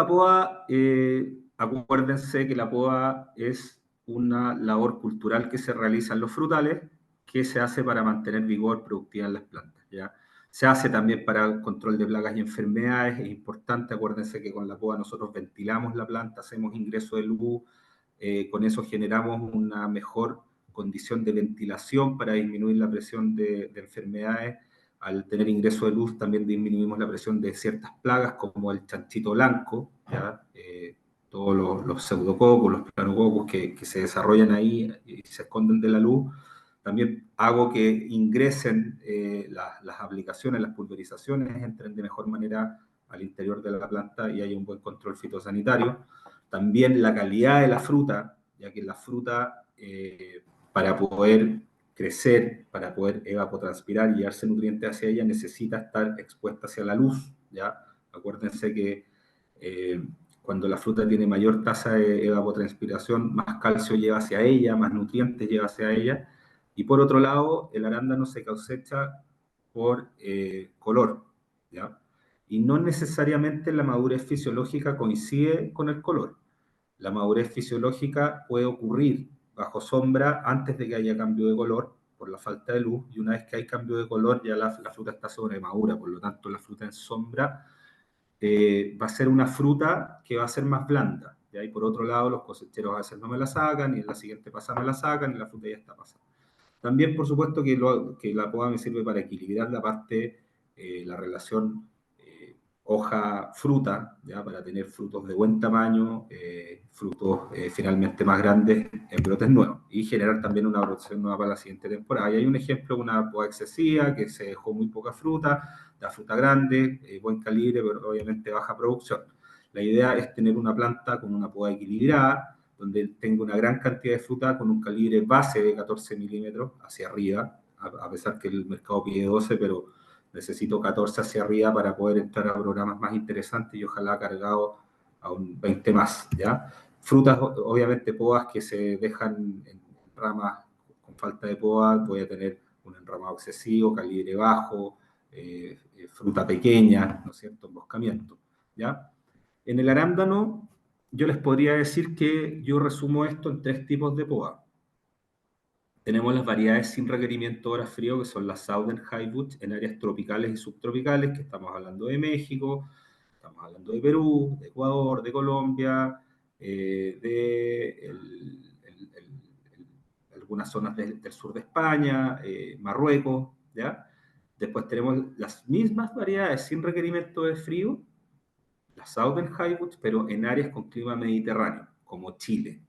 poda, acuérdense que la poda es una labor cultural que se realiza en los frutales, que se hace para mantener vigor productiva en las plantas, ¿ya? Se hace también para el control de plagas y enfermedades, es importante, acuérdense que con la poda nosotros ventilamos la planta, hacemos ingreso de luz, con eso generamos una mejor condición de ventilación para disminuir la presión de enfermedades. Al tener ingreso de luz también disminuimos la presión de ciertas plagas como el chanchito blanco, ¿ya? Todos los pseudococos, los planococos que se desarrollan ahí y se esconden de la luz. También hago que ingresen las aplicaciones, las pulverizaciones, entren de mejor manera al interior de la planta y haya un buen control fitosanitario. También la calidad de la fruta, ya que la fruta, para poder crecer, para poder evapotranspirar y llevarse nutrientes hacia ella, necesita estar expuesta hacia la luz, ¿ya? Acuérdense que cuando la fruta tiene mayor tasa de evapotranspiración, más calcio lleva hacia ella, más nutrientes lleva hacia ella. Y por otro lado, el arándano se cosecha por color, ¿ya? Y no necesariamente la madurez fisiológica coincide con el color. La madurez fisiológica puede ocurrir bajo sombra antes de que haya cambio de color por la falta de luz, y una vez que hay cambio de color ya la fruta está sobremadura, por lo tanto la fruta en sombra va a ser una fruta que va a ser más blanda. ¿Ya? Y por otro lado, los cosecheros a veces no me la sacan, y en la siguiente pasada me la sacan, y la fruta ya está pasada. También, por supuesto, que la poda me sirve para equilibrar la parte, la relación hoja-fruta, ¿ya? Para tener frutos de buen tamaño, frutos finalmente más grandes en brotes nuevos, y generar también una producción nueva para la siguiente temporada. Y hay un ejemplo, una poda excesiva, que se dejó muy poca fruta, da fruta grande, buen calibre, pero obviamente baja producción. La idea es tener una planta con una poda equilibrada, donde tenga una gran cantidad de fruta con un calibre base de 14 milímetros hacia arriba, a pesar que el mercado pide 12, pero necesito 14 hacia arriba para poder entrar a programas más interesantes y ojalá cargado a un 20 más, ¿ya? Frutas, obviamente podas que se dejan en ramas con falta de poda, voy a tener un enramado excesivo, calibre bajo, fruta pequeña, ¿no es cierto?, emboscamiento, ¿ya? En el arándano, yo les podría decir que yo resumo esto en 3 tipos de poda. Tenemos las variedades sin requerimiento de horas frío, que son las Southern Highwood en áreas tropicales y subtropicales, que estamos hablando de México, estamos hablando de Perú, de Ecuador, de Colombia, algunas zonas del sur de España, Marruecos, ¿ya? Después tenemos las mismas variedades sin requerimiento de frío, las Southern Highwood, pero en áreas con clima mediterráneo, como Chile,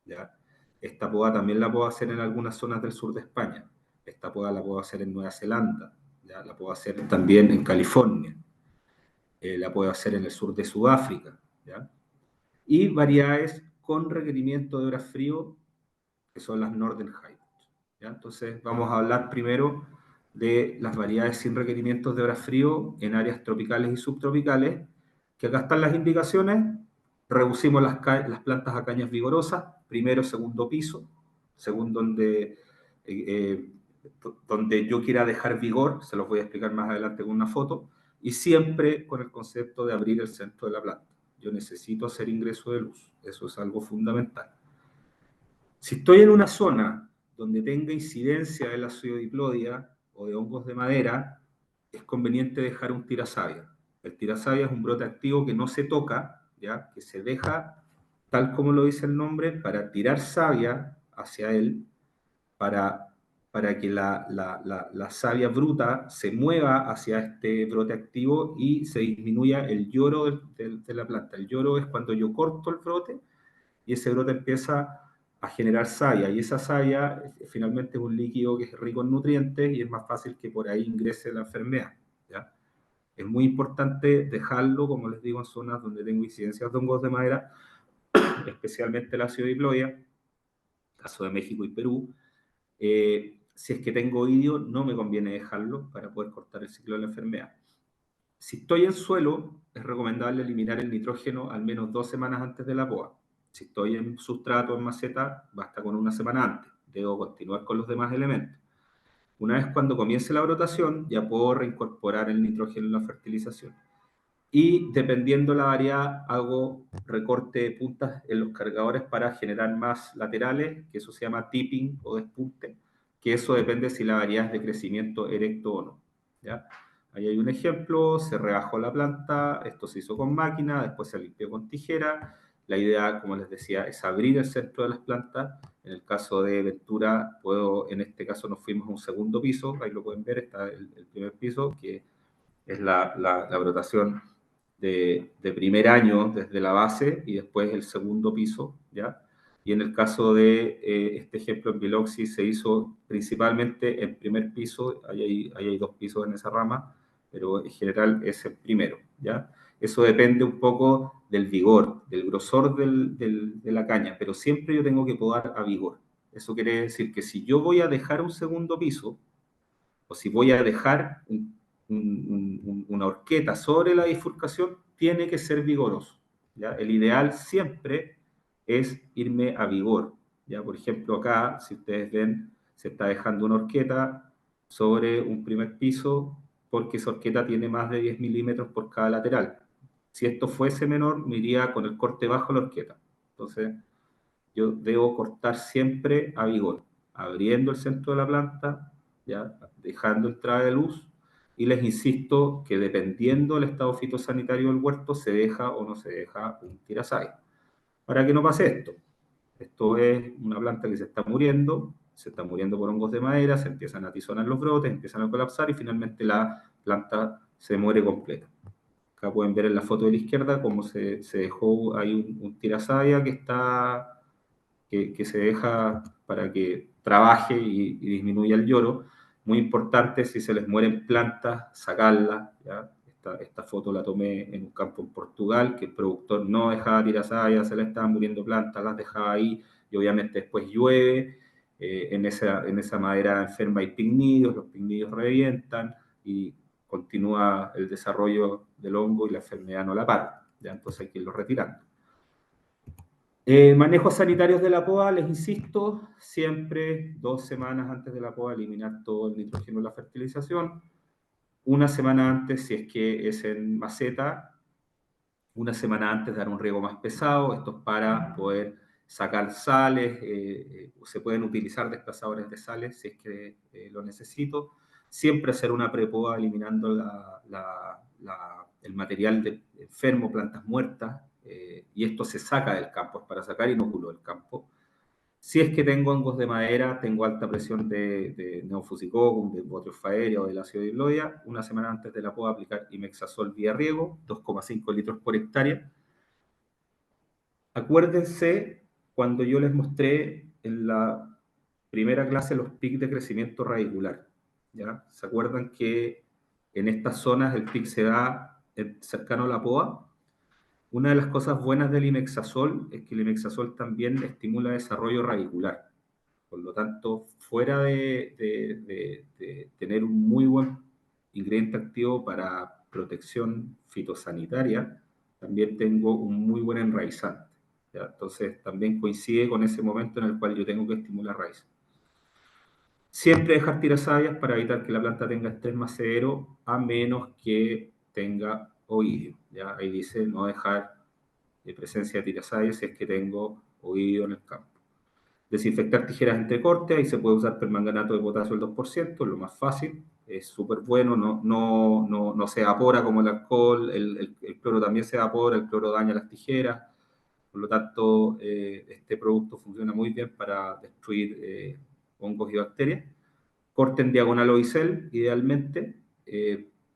¿ya? Esta poda también la puedo hacer en algunas zonas del sur de España. Esta poda la puedo hacer en Nueva Zelanda, ¿ya? La puedo hacer también en California. La puedo hacer en el sur de Sudáfrica, ¿ya? Y variedades con requerimiento de horas frío, que son las Northern Highwood, ¿ya? Entonces vamos a hablar primero de las variedades sin requerimientos de horas frío en áreas tropicales y subtropicales, que acá están las indicaciones. Reducimos las plantas a cañas vigorosas, primero, segundo piso, según donde yo quiera dejar vigor, se los voy a explicar más adelante con una foto, y siempre con el concepto de abrir el centro de la planta. Yo necesito hacer ingreso de luz, eso es algo fundamental. Si estoy en una zona donde tenga incidencia de la pseudodiplodia o de hongos de madera, es conveniente dejar un tirasavia. El tirasavia es un brote activo que no se toca, ¿ya? Que se deja, tal como lo dice el nombre, para tirar savia hacia él, para que la savia bruta se mueva hacia este brote activo y se disminuya el lloro de la planta. El lloro es cuando yo corto el brote y ese brote empieza a generar savia, y esa savia finalmente es un líquido que es rico en nutrientes y es más fácil que por ahí ingrese la enfermedad, ¿ya? Es muy importante dejarlo, como les digo, en zonas donde tengo incidencias de hongos de madera, especialmente la pseudodiplodia, caso de México y Perú. Si es que tengo oidio, no me conviene dejarlo para poder cortar el ciclo de la enfermedad. Si estoy en suelo, es recomendable eliminar el nitrógeno al menos 2 semanas antes de la poda. Si estoy en sustrato, en maceta, basta con 1 semana antes. Debo continuar con los demás elementos. Una vez cuando comience la brotación, ya puedo reincorporar el nitrógeno en la fertilización. y dependiendo la variedad hago recorte de puntas en los cargadores para generar más laterales, que eso se llama tipping o despunte, que eso depende si la variedad es de crecimiento erecto o no, ¿ya? Ahí hay un ejemplo, se rebajó la planta, esto se hizo con máquina, después se limpió con tijera. La idea, como les decía, es abrir el centro de las plantas. En el caso de Ventura, en este caso nos fuimos a un segundo piso, ahí lo pueden ver, está el primer piso, que es la brotación de primer año desde la base y después el segundo piso, ¿ya? Y en el caso de este ejemplo en Biloxi se hizo principalmente el primer piso, ahí hay dos pisos en esa rama, pero en general es el primero, ¿ya? Eso depende un poco del vigor, del grosor de la caña, pero siempre yo tengo que podar a vigor. Eso quiere decir que si yo voy a dejar un segundo piso, o si voy a dejar una horqueta sobre la bifurcación, tiene que ser vigoroso, ¿ya? El ideal siempre es irme a vigor, ¿ya? Por ejemplo, acá, si ustedes ven, se está dejando una horqueta sobre un primer piso porque esa horqueta tiene más de 10 milímetros por cada lateral. Si esto fuese menor, me iría con el corte bajo la horqueta. Entonces, yo debo cortar siempre a vigor, abriendo el centro de la planta, ¿ya? Dejando entrada de luz, y les insisto que dependiendo del estado fitosanitario del huerto, se deja o no se deja un tirasay. Para que no pase esto. Esto es una planta que se está muriendo por hongos de madera, se empiezan a tizonar los brotes, empiezan a colapsar y finalmente la planta se muere completa. Acá pueden ver en la foto de la izquierda cómo se dejó ahí un tirasaya que se deja para que trabaje y disminuya el lloro. Muy importante, si se les mueren plantas, sacarlas, ¿ya? Esta foto la tomé en un campo en Portugal, que el productor no dejaba tirasayas, se le estaban muriendo plantas, las dejaba ahí, y obviamente después llueve, en esa madera enferma hay pignidos, los pignidos revientan, y continúa el desarrollo del hongo y la enfermedad no la para, ¿ya? Entonces hay que irlo retirando. Manejos sanitarios de la poda, les insisto, siempre 2 semanas antes de la poda eliminar todo el nitrógeno de la fertilización, una semana antes si es que es en maceta, una semana antes dar un riego más pesado, esto es para poder sacar sales, se pueden utilizar desplazadores de sales si es que lo necesito, siempre hacer una prepoda eliminando el material enfermo, plantas muertas, y esto se saca del campo, es para sacar inóculo del campo. Si es que tengo hongos de madera, tengo alta presión de Neofusicocum, de Botriofa aérea o del ácido diploide, una semana antes de la poda aplicar imexazol vía riego, 2,5 litros por hectárea. Acuérdense cuando yo les mostré en la primera clase los pics de crecimiento radicular, ¿ya? ¿Se acuerdan que en estas zonas el pic se da cercano a la poda? Una de las cosas buenas del imexazol es que el imexazol también estimula desarrollo radicular. Por lo tanto, fuera de tener un muy buen ingrediente activo para protección fitosanitaria, también tengo un muy buen enraizante, ¿ya? Entonces, también coincide con ese momento en el cual yo tengo que estimular raíces. Siempre dejar tirasabias para evitar que la planta tenga estrés más severo, a menos que tenga oidio, ¿ya? Ahí dice no dejar presencia de tirasabias si es que tengo oidio en el campo. Desinfectar tijeras entre cortes, ahí se puede usar permanganato de potasio al 2%, lo más fácil, es súper bueno, no se evapora como el alcohol, el cloro también se evapora, el cloro daña las tijeras, por lo tanto este producto funciona muy bien para destruir hongos y bacterias. Corte en diagonal o bisel, idealmente,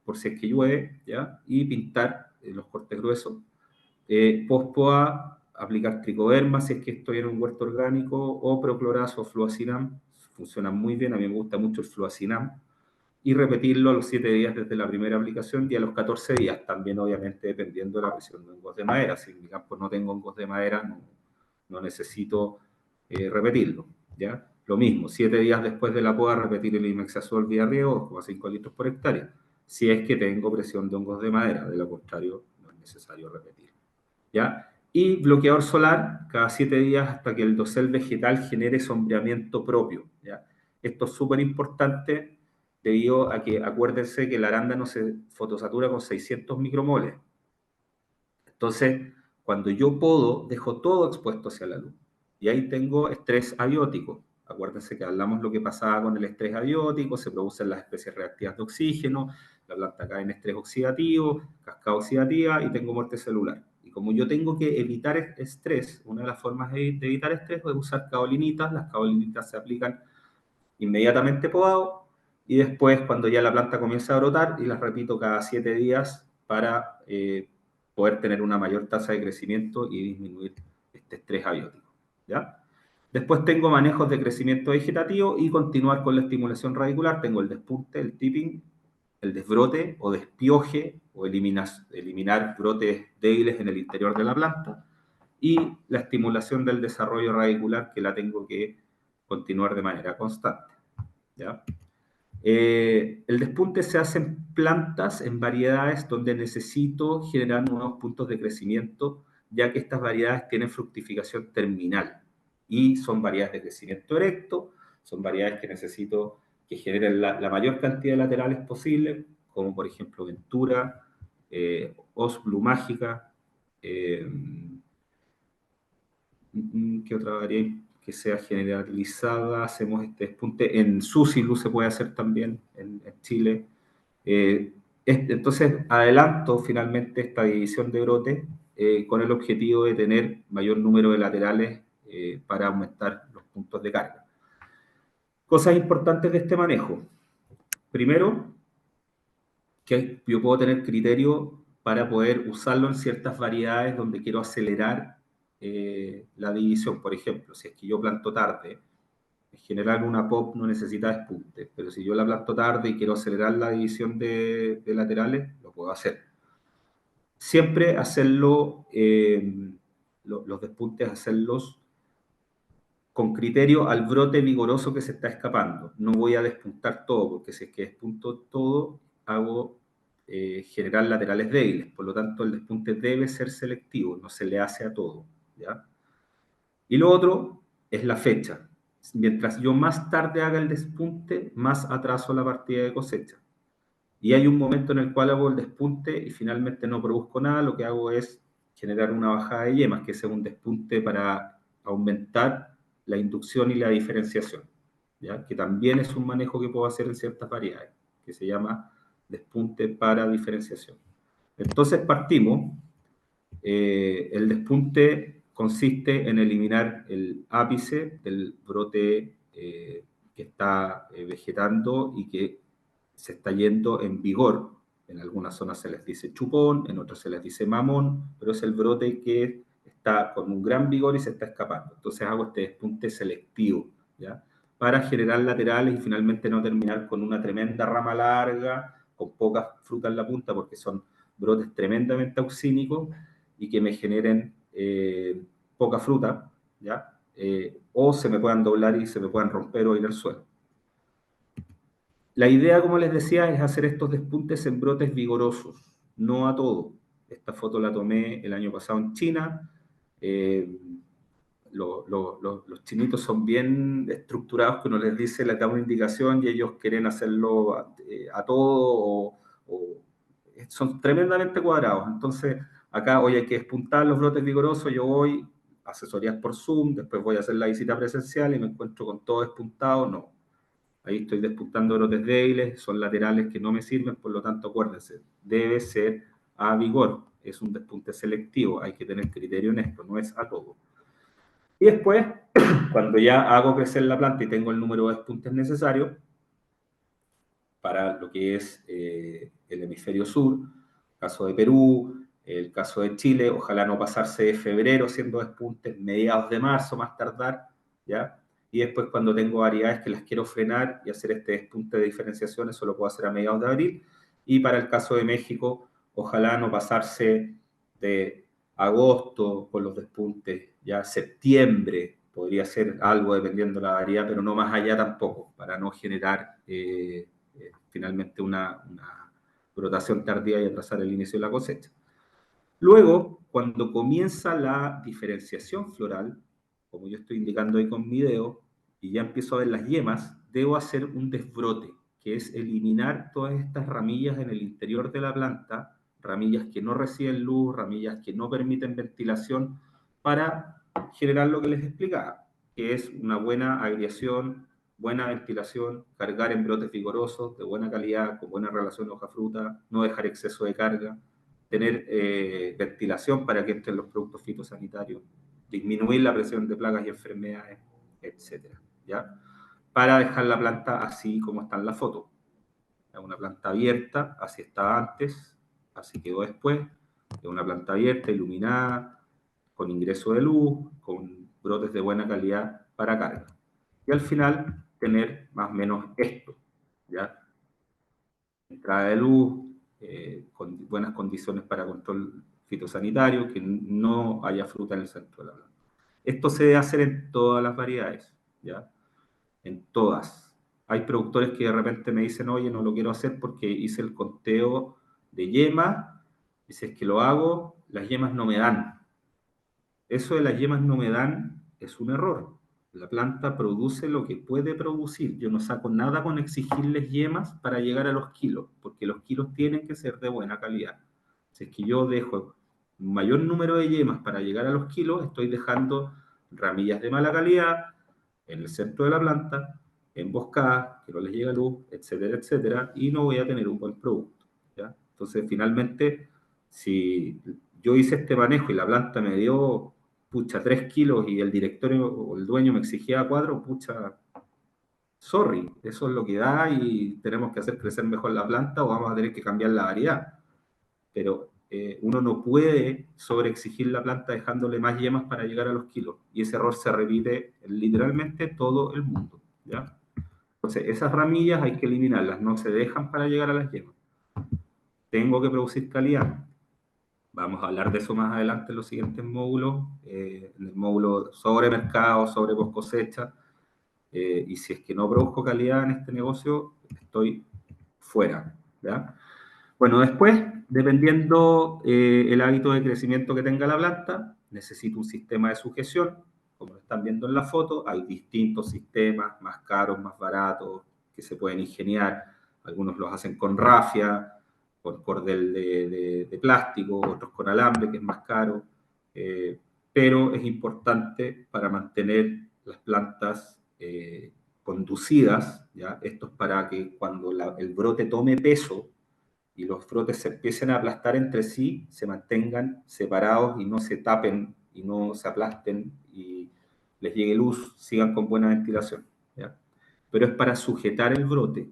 por si es que llueve, ¿ya? Y pintar los cortes gruesos. Post-poda, aplicar tricoderma si es que estoy en un huerto orgánico, o proclorazo o fluacinam, funcionan muy bien, a mí me gusta mucho el fluacinam, y repetirlo a los 7 días desde la primera aplicación y a los 14 días, también obviamente dependiendo de la presión de hongos de madera. Si en mi campo no tengo hongos de madera, no necesito repetirlo, ¿ya? Lo mismo, 7 días después de la poda, repetir el imexazol vía riego, 2,5 litros por hectárea, si es que tengo presión de hongos de madera, de lo contrario no es necesario repetir, ¿ya? Y bloqueador solar cada 7 días hasta que el dosel vegetal genere sombreamiento propio, ¿ya? Esto es súper importante debido a que acuérdense que el arándano se fotosatura con 600 micromoles. Entonces, cuando yo podo, dejo todo expuesto hacia la luz. Y ahí tengo estrés abiótico. Acuérdense que hablamos lo que pasaba con el estrés abiótico, se producen las especies reactivas de oxígeno, la planta cae en estrés oxidativo, cascada oxidativa y tengo muerte celular. Y como yo tengo que evitar estrés, una de las formas de evitar estrés es usar caolinitas. Las caolinitas se aplican inmediatamente podado y después cuando ya la planta comienza a brotar, y las repito cada 7 días para poder tener una mayor tasa de crecimiento y disminuir este estrés abiótico, ¿ya? Después tengo manejos de crecimiento vegetativo y continuar con la estimulación radicular. Tengo el despunte, el tipping, el desbrote o despioje o eliminar brotes débiles en el interior de la planta, y la estimulación del desarrollo radicular, que la tengo que continuar de manera constante, ¿ya? El despunte se hace en plantas, en variedades donde necesito generar nuevos puntos de crecimiento, ya que estas variedades tienen fructificación terminal y son variedades de crecimiento erecto, son variedades que necesito que generen la mayor cantidad de laterales posible, como por ejemplo Ventura, Os Blue Mágica, ¿qué otra variedad que sea generalizada? Hacemos este despunte en Susilus, se puede hacer también en Chile. Entonces, adelanto finalmente esta división de brotes con el objetivo de tener mayor número de laterales para aumentar los puntos de carga. Cosas importantes de este manejo. Primero, que yo puedo tener criterio para poder usarlo en ciertas variedades donde quiero acelerar la división. Por ejemplo, si es que yo planto tarde, en general una POP no necesita despunte, pero si yo la planto tarde y quiero acelerar la división de laterales, lo puedo hacer. Siempre hacerlo, los despuntes, hacerlos con criterio al brote vigoroso que se está escapando. No voy a despuntar todo, porque si es que despunto todo, hago generar laterales débiles. Por lo tanto, el despunte debe ser selectivo, no se le hace a todo, ¿ya? Y lo otro es la fecha. Mientras yo más tarde haga el despunte, más atraso la partida de cosecha. Y hay un momento en el cual hago el despunte y finalmente no produzco nada. Lo que hago es generar una bajada de yemas, que es un despunte para aumentar la inducción y la diferenciación, ¿ya? Que también es un manejo que puedo hacer en ciertas variedades, que se llama despunte para diferenciación. Entonces partimos. El despunte consiste en eliminar el ápice del brote que está vegetando y que se está yendo en vigor. En algunas zonas se les dice chupón, en otras se les dice mamón, pero es el brote que está con un gran vigor y se está escapando. Entonces hago este despunte selectivo, ¿ya? Para generar laterales y finalmente no terminar con una tremenda rama larga, con poca fruta en la punta, porque son brotes tremendamente auxínicos y que me generen poca fruta, ¿ya? O se me puedan doblar y se me puedan romper o ir al suelo. La idea, como les decía, es hacer estos despuntes en brotes vigorosos, no a todo. Esta foto la tomé el año pasado en China. Los chinitos son bien estructurados, que uno les dice, les da una indicación y ellos quieren hacerlo a todo, o son tremendamente cuadrados. Entonces, acá hoy hay que despuntar los brotes vigorosos. Yo voy, asesorías por Zoom, después voy a hacer la visita presencial y me encuentro con todo despuntado. No, ahí estoy despuntando brotes débiles, son laterales que no me sirven, por lo tanto, acuérdense, debe ser a vigor, es un despunte selectivo, hay que tener criterio en esto, no es a todo. Y después, cuando ya hago crecer la planta y tengo el número de despuntes necesarios para lo que es el hemisferio sur, caso de Perú, el caso de Chile, ojalá no pasarse de febrero haciendo despuntes, mediados de marzo más tardar, ¿ya? Y después cuando tengo variedades que las quiero frenar y hacer este despunte de diferenciación, eso lo puedo hacer a mediados de abril. Y para el caso de México, ojalá no pasarse de agosto con los despuntes, ya septiembre podría ser algo dependiendo de la variedad, pero no más allá tampoco, para no generar finalmente una brotación tardía y atrasar el inicio de la cosecha. Luego, cuando comienza la diferenciación floral, como yo estoy indicando ahí con mi dedo, y ya empiezo a ver las yemas, debo hacer un desbrote, que es eliminar todas estas ramillas en el interior de la planta, ramillas que no reciben luz, ramillas que no permiten ventilación, para generar lo que les explicaba, que es una buena agriación, buena ventilación, cargar en brotes vigorosos, de buena calidad, con buena relación hoja-fruta, no dejar exceso de carga, tener ventilación para que entren los productos fitosanitarios, disminuir la presión de plagas y enfermedades, etc. ¿Ya? Para dejar la planta así como está en la foto. Una planta abierta, así estaba antes, así quedó después. Es una planta abierta, iluminada, con ingreso de luz, con brotes de buena calidad para carga. Y al final, tener más o menos esto, ¿ya? Entrada de luz, con buenas condiciones para control fitosanitario, que no haya fruta en el centro de la planta. Esto se debe hacer en todas las variedades, ¿ya? En todas. Hay productores que de repente me dicen, oye, no lo quiero hacer porque hice el conteo de yemas, y si es que lo hago, las yemas no me dan. Eso de las yemas no me dan es un error. La planta produce lo que puede producir. Yo no saco nada con exigirles yemas para llegar a los kilos, porque los kilos tienen que ser de buena calidad. Si es que yo dejo un mayor número de yemas para llegar a los kilos, estoy dejando ramillas de mala calidad en el centro de la planta, emboscadas, que no les llega luz, etcétera, etcétera, y no voy a tener un buen producto, ¿ya? Entonces, finalmente, si yo hice este manejo y la planta me dio, pucha, 3 kilos y el directorio o el dueño me exigía 4, pucha, sorry, eso es lo que da y tenemos que hacer crecer mejor la planta o vamos a tener que cambiar la variedad. Pero uno no puede sobreexigir la planta dejándole más yemas para llegar a los kilos. Y ese error se repite en literalmente todo el mundo, ¿ya? Entonces, esas ramillas hay que eliminarlas, no se dejan para llegar a las yemas. Tengo que producir calidad. Vamos a hablar de eso más adelante en los siguientes módulos, en el módulo sobre mercado, sobre post cosecha, y si es que no produzco calidad en este negocio, estoy fuera, ¿ya? Bueno, después, dependiendo el hábito de crecimiento que tenga la planta, necesito un sistema de sujeción. Como lo están viendo en la foto, hay distintos sistemas, más caros, más baratos, que se pueden ingeniar. Algunos los hacen con rafia, con cordel de plástico, otros con alambre, que es más caro. Pero es importante para mantener las plantas conducidas, ¿ya? Esto es para que cuando el brote tome peso, y los brotes se empiecen a aplastar entre sí, se mantengan separados y no se tapen y no se aplasten y les llegue luz, sigan con buena ventilación, ¿ya? Pero es para sujetar el brote.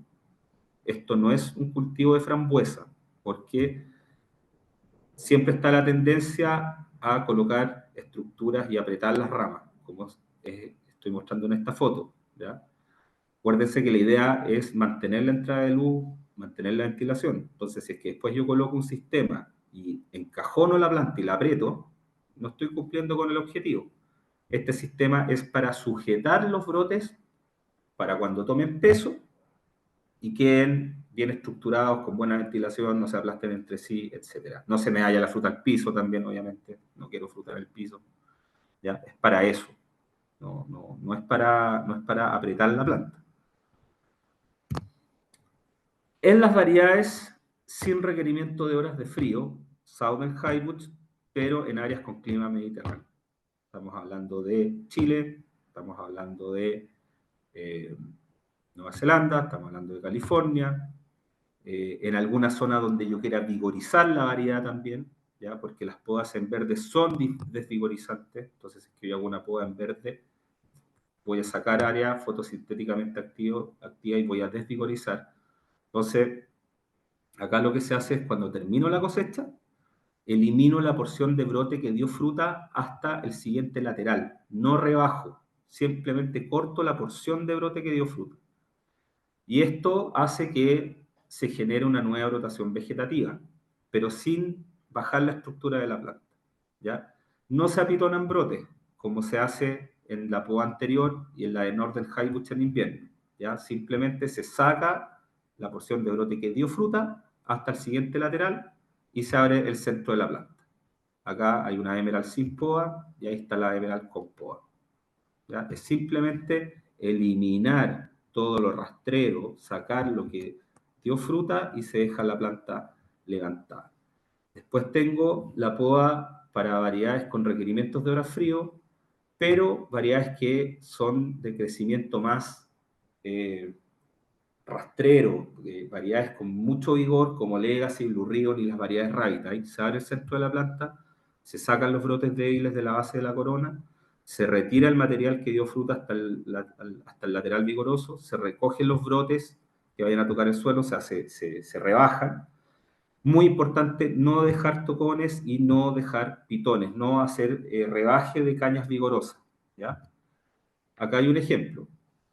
Esto no es un cultivo de frambuesa, porque siempre está la tendencia a colocar estructuras y apretar las ramas, como estoy mostrando en esta foto, ¿ya? Acuérdense que la idea es mantener la entrada de luz, mantener la ventilación. Entonces, si es que después yo coloco un sistema y encajono la planta y la aprieto, no estoy cumpliendo con el objetivo. Este sistema es para sujetar los brotes para cuando tomen peso y queden bien estructurados, con buena ventilación, no se aplasten entre sí, etc. No se me vaya la fruta al piso también, obviamente. No quiero fruta en el piso. ¿Ya? Es para eso. No es para apretar la planta. En las variedades sin requerimiento de horas de frío, Southern Highwoods, pero en áreas con clima mediterráneo. Estamos hablando de Chile, estamos hablando de Nueva Zelanda, estamos hablando de California, en alguna zona donde yo quiera vigorizar la variedad también, ¿ya? Porque las podas en verde son desvigorizantes, entonces si es que yo hago una poda en verde, voy a sacar área fotosintéticamente activa y voy a desvigorizar. Entonces, acá lo que se hace es cuando termino la cosecha, elimino la porción de brote que dio fruta hasta el siguiente lateral. No rebajo, simplemente corto la porción de brote que dio fruta. Y esto hace que se genere una nueva brotación vegetativa, pero sin bajar la estructura de la planta, ¿ya? No se apitonan brotes, como se hace en la poda anterior y en la de Northern Highwoods en invierno, ¿ya? Simplemente se saca la porción de brote que dio fruta hasta el siguiente lateral y se abre el centro de la planta. Acá hay una emerald sin poda y ahí está la emerald con poda, ¿ya? Es simplemente eliminar todo lo rastrero, sacar lo que dio fruta y se deja la planta levantada. Después tengo la poda para variedades con requerimientos de hora frío, pero variedades que son de crecimiento más rastrero, variedades con mucho vigor, como Legacy, Blue Ribbon y las variedades Ravitite. Se abre el centro de la planta, se sacan los brotes débiles de la base de la corona, se retira el material que dio fruta hasta el lateral vigoroso, se recogen los brotes que vayan a tocar el suelo, o sea, se rebajan. Muy importante, no dejar tocones y no dejar pitones, no hacer rebaje de cañas vigorosas, ¿ya? Acá hay un ejemplo.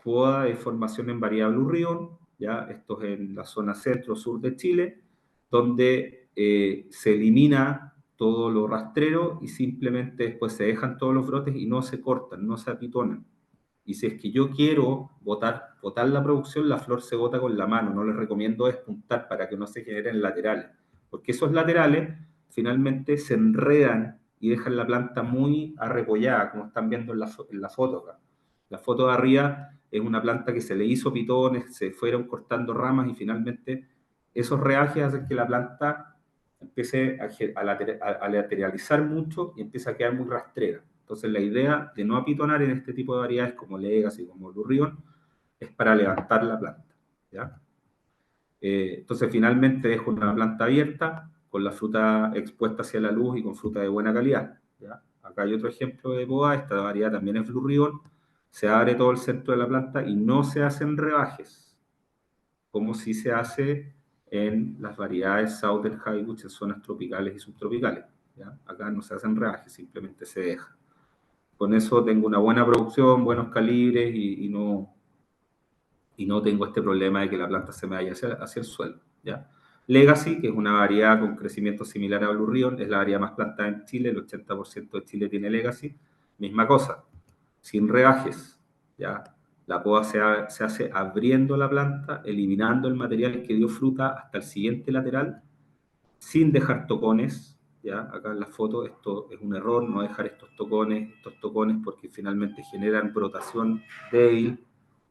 Poda de formación en variedad Blue Ribbon, ¿ya? Esto es en la zona centro-sur de Chile, donde se elimina todo lo rastrero y simplemente después se dejan todos los brotes y no se cortan, no se apitonan. Y si es que yo quiero botar la producción, la flor se bota con la mano. No les recomiendo despuntar para que no se generen laterales, porque esos laterales finalmente se enredan y dejan la planta muy arrepollada, como están viendo en la foto acá. La foto de arriba es una planta que se le hizo pitones, se fueron cortando ramas y finalmente esos reajes hacen que la planta empiece a lateralizar mucho y empieza a quedar muy rastrera. Entonces la idea de no apitonar en este tipo de variedades como Legacy, como Blue Ribbon, es para levantar la planta, ¿ya? Entonces finalmente dejo una planta abierta con la fruta expuesta hacia la luz y con fruta de buena calidad, ¿ya? Acá hay otro ejemplo de poda, esta variedad también es Blue Ribbon, se abre todo el centro de la planta y no se hacen rebajes, como si se hace en las variedades Southern Highbush en zonas tropicales y subtropicales, ¿ya? Acá no se hacen rebajes, simplemente se deja. Con eso tengo una buena producción, buenos calibres y no tengo este problema de que la planta se me vaya hacia el suelo, ¿ya? Legacy, que es una variedad con crecimiento similar a Blue Ribbon, es la variedad más plantada en Chile, el 80% de Chile tiene Legacy, misma cosa, sin rebajes, ¿ya? La poda se hace abriendo la planta, eliminando el material que dio fruta hasta el siguiente lateral, sin dejar tocones, ¿ya? Acá en la foto esto es un error, no dejar estos tocones porque finalmente generan brotación débil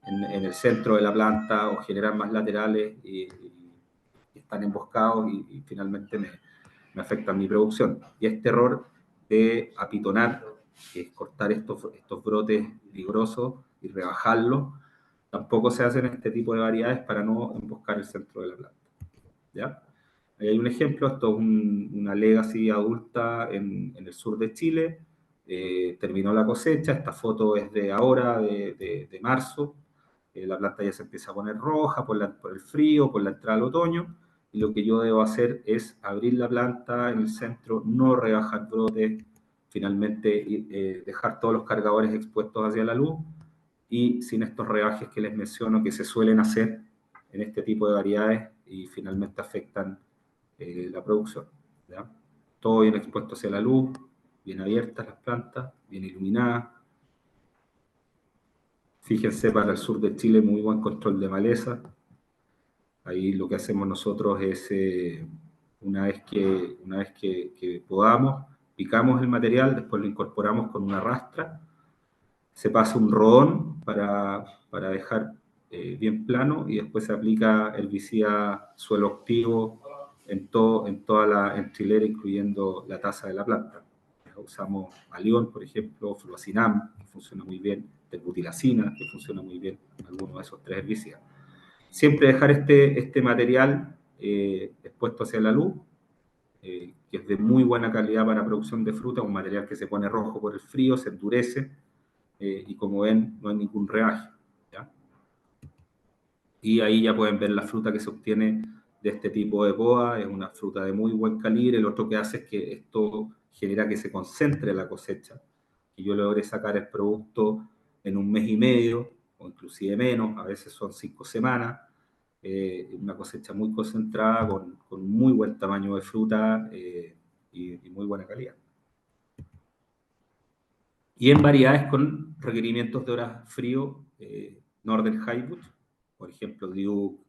en el centro de la planta o generan más laterales y están emboscados y finalmente me afectan mi producción. Y este error de apitonar, que es cortar estos brotes vigorosos y rebajarlos, tampoco se hace en este tipo de variedades para no emboscar el centro de la planta, ¿ya? Ahí hay un ejemplo, esto es una Legacy adulta en el sur de Chile, terminó la cosecha, esta foto es de ahora, de marzo, la planta ya se empieza a poner roja por el frío, por la entrada al otoño, y lo que yo debo hacer es abrir la planta en el centro, no rebajar brotes, finalmente dejar todos los cargadores expuestos hacia la luz, y sin estos rebajes que les menciono que se suelen hacer en este tipo de variedades y finalmente afectan la producción, ¿ya? Todo bien expuesto hacia la luz, bien abiertas las plantas, bien iluminadas. Fíjense, para el sur de Chile, muy buen control de maleza. Ahí lo que hacemos nosotros es, una vez que podamos, picamos el material, después lo incorporamos con una rastra, se pasa un rodón para dejar bien plano y después se aplica herbicida suelo activo en toda la entrilera, incluyendo la taza de la planta. Usamos Alión, por ejemplo, Fluacinam, que funciona muy bien, Terbutilacina, que funciona muy bien, alguno de esos tres herbicidas. Siempre dejar este material expuesto hacia la luz, que es de muy buena calidad para producción de fruta, un material que se pone rojo por el frío, se endurece, y como ven, no hay ningún reaje, ¿ya? Y ahí ya pueden ver la fruta que se obtiene de este tipo de poda, es una fruta de muy buen calibre. Lo otro que hace es que esto genera que se concentre la cosecha, y yo logré sacar el producto en un mes y medio, o inclusive menos, a veces son 5 semanas, una cosecha muy concentrada, con muy buen tamaño de fruta y muy buena calidad. Y en variedades con requerimientos de horas frío, Northern Highbush, por ejemplo, Duke,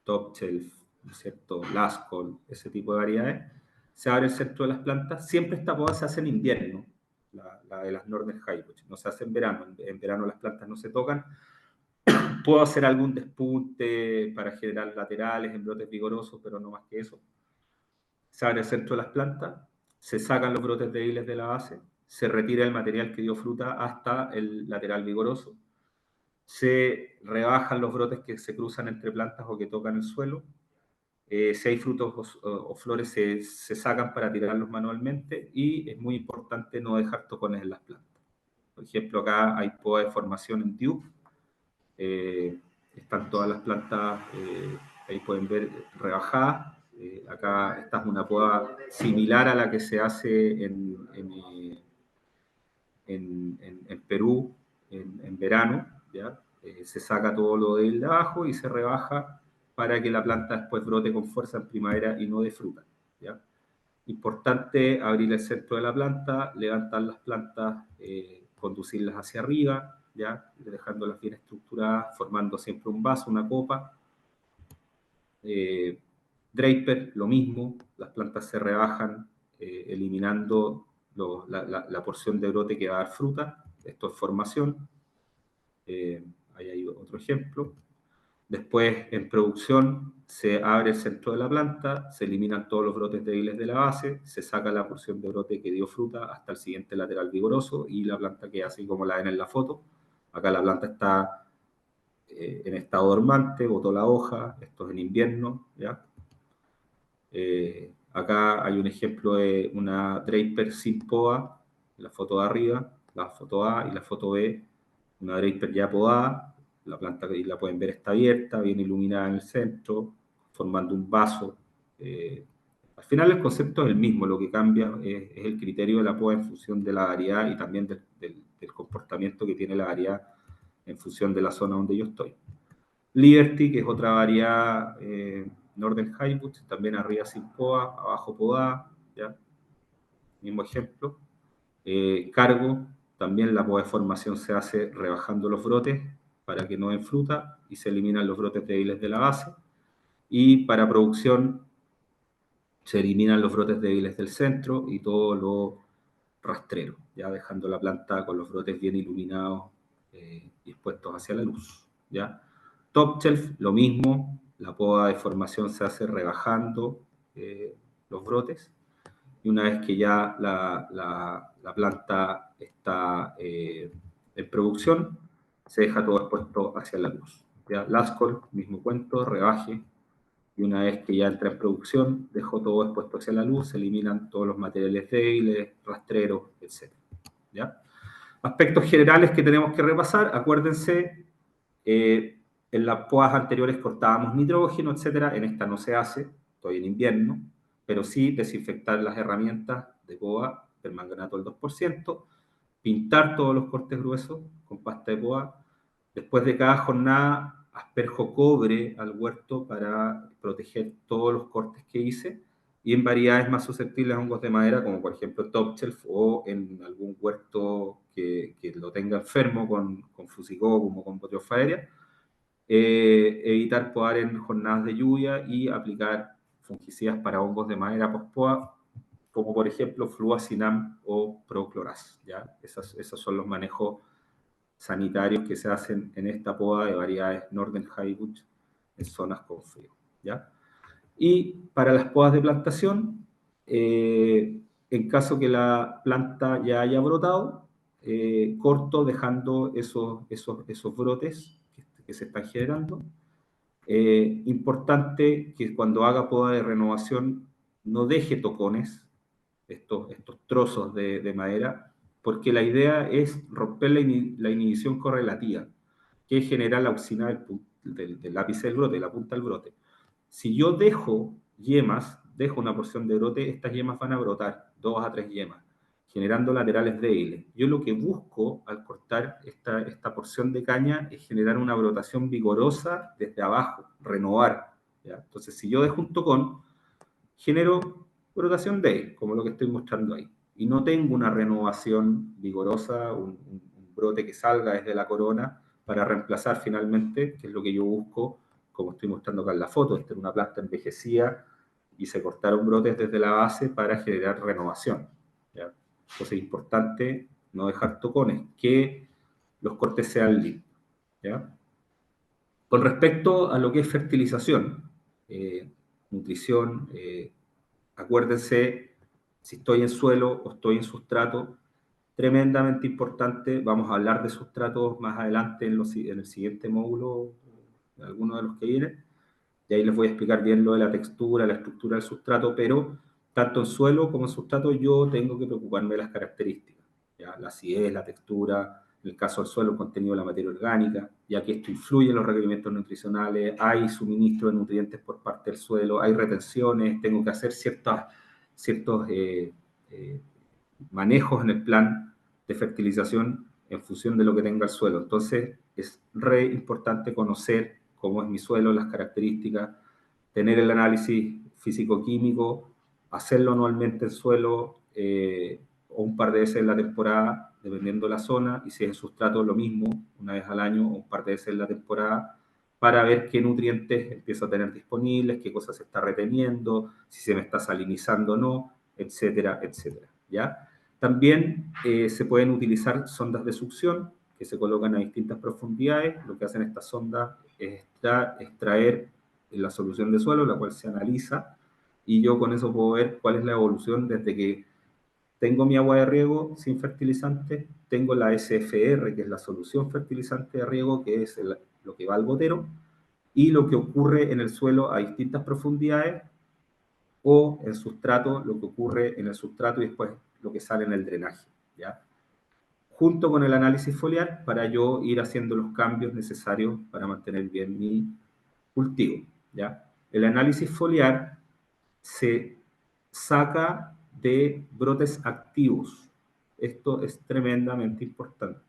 Top Shelf, ¿no es cierto? Lascaux, ese tipo de variedades, se abre el centro de las plantas. Siempre esta poda se hace en invierno, la de las Northern Highbush, no se hace en verano. En verano las plantas no se tocan. Puedo hacer algún despunte para generar laterales en brotes vigorosos, pero no más que eso. se abre el centro de las plantas, se sacan los brotes débiles de la base, se retira el material que dio fruta hasta el lateral vigoroso, se rebajan los brotes que se cruzan entre plantas o que tocan el suelo, si hay frutos o flores se sacan para tirarlos manualmente, y es muy importante no dejar tocones en las plantas. Por ejemplo, acá hay poda de formación en tube, están todas las plantas, ahí pueden ver, rebajadas. Acá esta es una poda similar a la que se hace en Perú en verano, ¿ya? Se saca todo lo de abajo y se rebaja para que la planta después brote con fuerza en primavera y no de fruta, ¿ya? Importante abrir el centro de la planta, levantar las plantas, conducirlas hacia arriba, ¿ya? Dejándolas bien estructuradas, formando siempre un vaso, una copa. Draper, lo mismo, las plantas se rebajan, eliminando la porción de brote que va a dar fruta. Esto es formación. Ahí hay otro ejemplo. Después, en producción, se abre el centro de la planta, se eliminan todos los brotes débiles de la base, se saca la porción de brote que dio fruta hasta el siguiente lateral vigoroso y la planta queda así como la ven en la foto. Acá la planta está en estado dormante, botó la hoja, esto es en invierno, ¿ya? Acá hay un ejemplo de una Draper sin poda, la foto de arriba, la foto A y la foto B, una Draper ya podada, la planta que la pueden ver está abierta, bien iluminada en el centro, formando un vaso. Al final el concepto es el mismo, lo que cambia es el criterio de la poda en función de la variedad y también del comportamiento que tiene la variedad en función de la zona donde yo estoy. Liberty, que es otra variedad, Northern Highwood, también arriba sin poda, abajo podada, ¿ya? Mismo ejemplo. Cargo, también la poda de formación se hace rebajando los brotes para que no den fruta y se eliminan los brotes débiles de la base. Y para producción se eliminan los brotes débiles del centro y todo lo rastrero, ya dejando la planta con los brotes bien iluminados y expuestos hacia la luz, ¿ya? Top shelf, lo mismo, la poda de formación se hace rebajando los brotes, y una vez que ya la planta está en producción, se deja todo expuesto hacia la luz. ¿Ya? Lascol, mismo cuento, rebaje, y una vez que ya entra en producción, dejo todo expuesto hacia la luz, se eliminan todos los materiales débiles, rastreros, etc. ¿Ya? Aspectos generales que tenemos que repasar, acuérdense, en las podas anteriores cortábamos nitrógeno, etc. En esta no se hace, estoy en invierno, pero sí desinfectar las herramientas de poda, permanganato al 2%, pintar todos los cortes gruesos con pasta de poda. Después de cada jornada asperjo cobre al huerto para proteger todos los cortes que hice, y en variedades más susceptibles a hongos de madera, como por ejemplo top shelf, o en algún huerto que lo tenga enfermo con fusigó, como con botiofa aérea, evitar podar en jornadas de lluvia y aplicar fungicidas para hongos de madera post-poda, como por ejemplo fluacinam o procloraz, ¿ya? Esos son los manejos sanitarios que se hacen en esta poda de variedades Northern Highwood en zonas con frío, ¿ya? Y para las podas de plantación, en caso que la planta ya haya brotado, corto dejando esos brotes que se están generando. Importante que cuando haga poda de renovación no deje tocones, estos trozos de madera, porque la idea es romper la inhibición correlativa, que es generar la auxina del ápice del brote, la punta del brote. Si yo dejo yemas, dejo una porción de brote, estas yemas van a brotar, 2 a 3 yemas, generando laterales débiles. Yo lo que busco al cortar esta porción de caña es generar una brotación vigorosa desde abajo, renovar, ¿ya? Entonces, si yo dejo un tocón, genero brotación débil, como lo que estoy mostrando ahí. Y no tengo una renovación vigorosa, un brote que salga desde la corona para reemplazar finalmente, que es lo que yo busco, como estoy mostrando acá en la foto. Esta es una planta envejecida y se cortaron brotes desde la base para generar renovación, ¿ya? Entonces es importante no dejar tocones, que los cortes sean limpios, ¿ya? Con respecto a lo que es fertilización, nutrición, Acuérdense, si estoy en suelo o estoy en sustrato, tremendamente importante. Vamos a hablar de sustratos más adelante en el siguiente módulo, en alguno de los que viene. Y ahí les voy a explicar bien lo de la textura, la estructura del sustrato, pero tanto en suelo como en sustrato yo tengo que preocuparme de las características, ¿ya? La acidez, la textura, en el caso del suelo, el contenido de la materia orgánica, ya que esto influye en los requerimientos nutricionales, hay suministro de nutrientes por parte del suelo, hay retenciones, tengo que hacer ciertos manejos en el plan de fertilización en función de lo que tenga el suelo. Entonces, es re importante conocer cómo es mi suelo, las características, tener el análisis físico-químico, hacerlo anualmente en suelo o un par de veces en la temporada, dependiendo de la zona, y si es el sustrato, lo mismo, una vez al año o un par de veces en la temporada, para ver qué nutrientes empiezo a tener disponibles, qué cosas se está reteniendo, si se me está salinizando o no, etcétera, etcétera, ¿ya? También se pueden utilizar sondas de succión que se colocan a distintas profundidades. Lo que hacen estas sondas es extraer la solución de suelo, la cual se analiza, y yo con eso puedo ver cuál es la evolución desde que tengo mi agua de riego sin fertilizante, tengo la SFR, que es la solución fertilizante de riego, que es lo que va al gotero, y lo que ocurre en el suelo a distintas profundidades, o el sustrato, lo que ocurre en el sustrato y después lo que sale en el drenaje, ¿ya? Junto con el análisis foliar para yo ir haciendo los cambios necesarios para mantener bien mi cultivo, ¿ya? El análisis foliar se saca de brotes activos. Esto es tremendamente importante.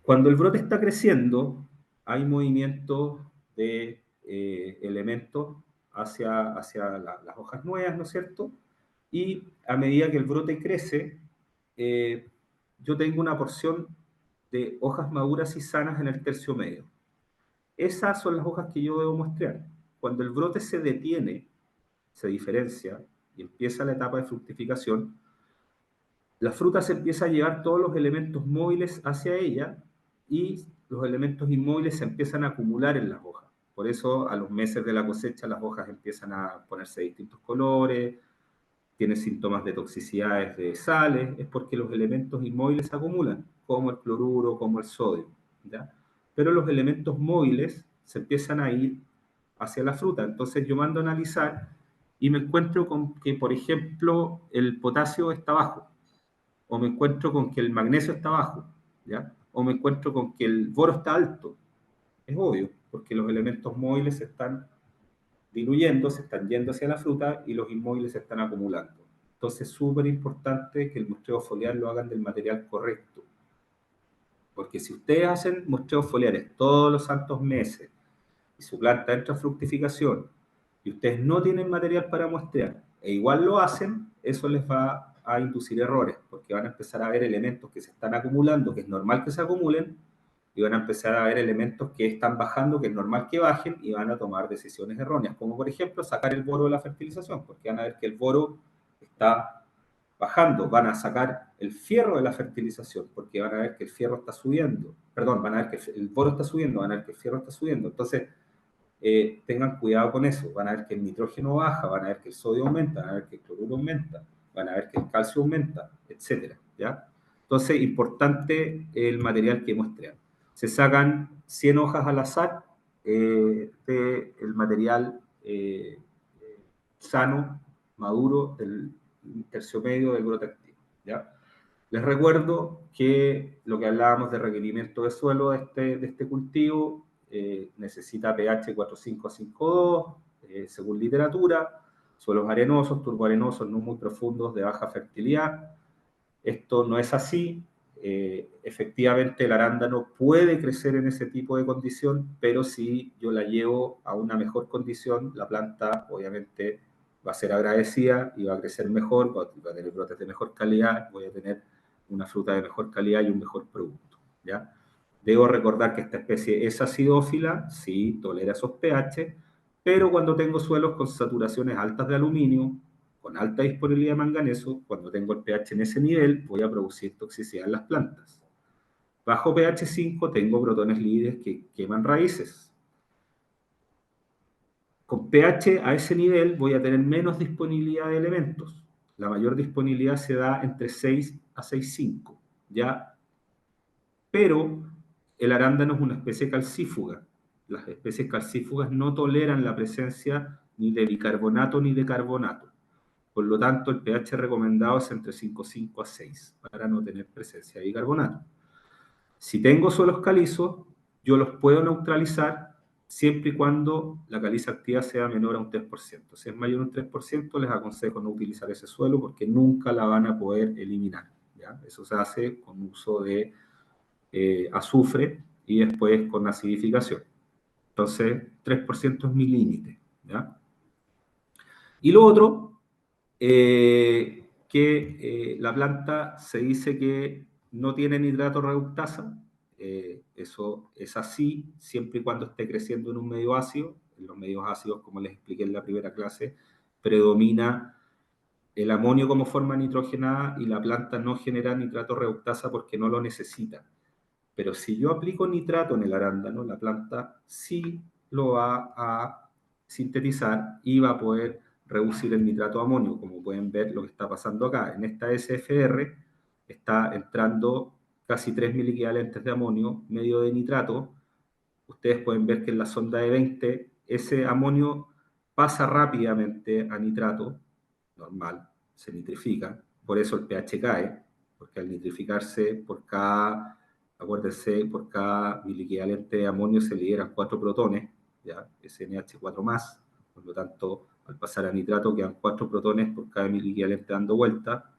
Cuando el brote está creciendo, hay movimientos de elementos hacia las hojas nuevas, ¿no es cierto? Y a medida que el brote crece, eh, yo tengo una porción de hojas maduras y sanas en el tercio medio. Esas son las hojas que yo debo muestrear. Cuando el brote se detiene, se diferencia y empieza la etapa de fructificación, la fruta se empieza a llevar todos los elementos móviles hacia ella y los elementos inmóviles se empiezan a acumular en las hojas. Por eso a los meses de la cosecha las hojas empiezan a ponerse de distintos colores, tiene síntomas de toxicidades de sales, es porque los elementos inmóviles se acumulan, como el cloruro, como el sodio, ¿ya? Pero los elementos móviles se empiezan a ir hacia la fruta. Entonces yo mando a analizar y me encuentro con que, por ejemplo, el potasio está bajo, o me encuentro con que el magnesio está bajo, ¿ya? O me encuentro con que el boro está alto. Es obvio, porque los elementos móviles se están diluyendo, se están yendo hacia la fruta y los inmóviles se están acumulando. Entonces es súper importante que el muestreo foliar lo hagan del material correcto. Porque si ustedes hacen muestreos foliares todos los santos meses y su planta entra a fructificación y ustedes no tienen material para muestrear e igual lo hacen, eso les va a inducir errores, porque van a empezar a ver elementos que se están acumulando, que es normal que se acumulen, y van a empezar a ver elementos que están bajando, que es normal que bajen, y van a tomar decisiones erróneas, como por ejemplo sacar el boro de la fertilización, porque van a ver que el boro está bajando, van a sacar el fierro de la fertilización, porque van a ver que el fierro está subiendo, perdón, van a ver que el boro está subiendo, van a ver que el fierro está subiendo, entonces tengan cuidado con eso, van a ver que el nitrógeno baja, van a ver que el sodio aumenta, van a ver que el cloruro aumenta, van a ver que el calcio aumenta, etcétera, ¿ya? Entonces, importante el material que muestrean. Se sacan 100 hojas al azar del material sano, maduro, del tercio medio del brote activo, ¿ya? Les recuerdo que lo que hablábamos de requerimiento de suelo de este cultivo necesita pH 4,5 a 5,2 según literatura, suelos arenosos, turboarenosos, no muy profundos, de baja fertilidad. Esto no es así. Efectivamente, el arándano puede crecer en ese tipo de condición, pero si yo la llevo a una mejor condición, la planta obviamente va a ser agradecida y va a crecer mejor, va a tener brotes de mejor calidad, voy a tener una fruta de mejor calidad y un mejor producto, ¿ya? Debo recordar que esta especie es acidófila, sí, tolera esos pH, pero cuando tengo suelos con saturaciones altas de aluminio, con alta disponibilidad de manganeso, cuando tengo el pH en ese nivel, voy a producir toxicidad en las plantas. Bajo pH 5 tengo protones libres que queman raíces. Con pH a ese nivel voy a tener menos disponibilidad de elementos. La mayor disponibilidad se da entre 6 a 6,5, ¿ya? Pero el arándano es una especie calcífuga. Las especies calcífugas no toleran la presencia ni de bicarbonato ni de carbonato. Por lo tanto, el pH recomendado es entre 5,5 a 6 para no tener presencia de bicarbonato. Si tengo suelos calizos, yo los puedo neutralizar siempre y cuando la caliza activa sea menor a un 3%. Si es mayor a un 3%, les aconsejo no utilizar ese suelo porque nunca la van a poder eliminar, ¿ya? Eso se hace con uso de azufre y después con acidificación. Entonces, 3% es mi límite, ¿ya? Y lo otro, que la planta se dice que no tiene nitrato reductasa. Eso es así siempre y cuando esté creciendo en un medio ácido. En los medios ácidos, como les expliqué en la primera clase, predomina el amonio como forma nitrogenada y la planta no genera nitrato reductasa porque no lo necesita. Pero si yo aplico nitrato en el arándano, la planta sí lo va a sintetizar y va a poder reducir el nitrato de amonio, como pueden ver lo que está pasando acá. En esta SFR está entrando casi 3 miliequivalentes de amonio, medio de nitrato. Ustedes pueden ver que en la sonda de 20 ese amonio pasa rápidamente a nitrato, normal, se nitrifica, por eso el pH cae, porque al nitrificarse acuérdense, por cada miliequivalente de amonio se liberan 4 protones, ¿ya? SNH4+, por lo tanto, al pasar a nitrato quedan 4 protones por cada miliequivalente dando vuelta.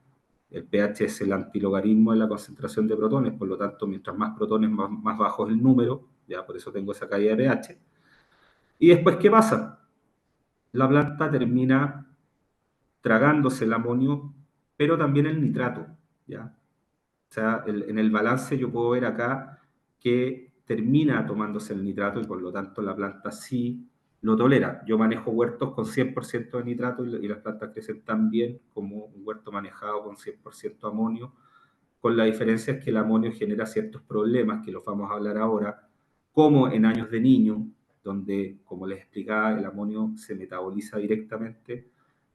El pH es el antilogaritmo de la concentración de protones, por lo tanto, mientras más protones, más bajo es el número, ya por eso tengo esa caída de pH. Y después, ¿qué pasa? La planta termina tragándose el amonio, pero también el nitrato, ¿ya? O sea, en el balance yo puedo ver acá que termina tomándose el nitrato y por lo tanto la planta sí lo tolera. Yo manejo huertos con 100% de nitrato y las plantas crecen tan bien como un huerto manejado con 100% amonio, con la diferencia es que el amonio genera ciertos problemas, que los vamos a hablar ahora, como en años de niño, donde, como les explicaba, el amonio se metaboliza directamente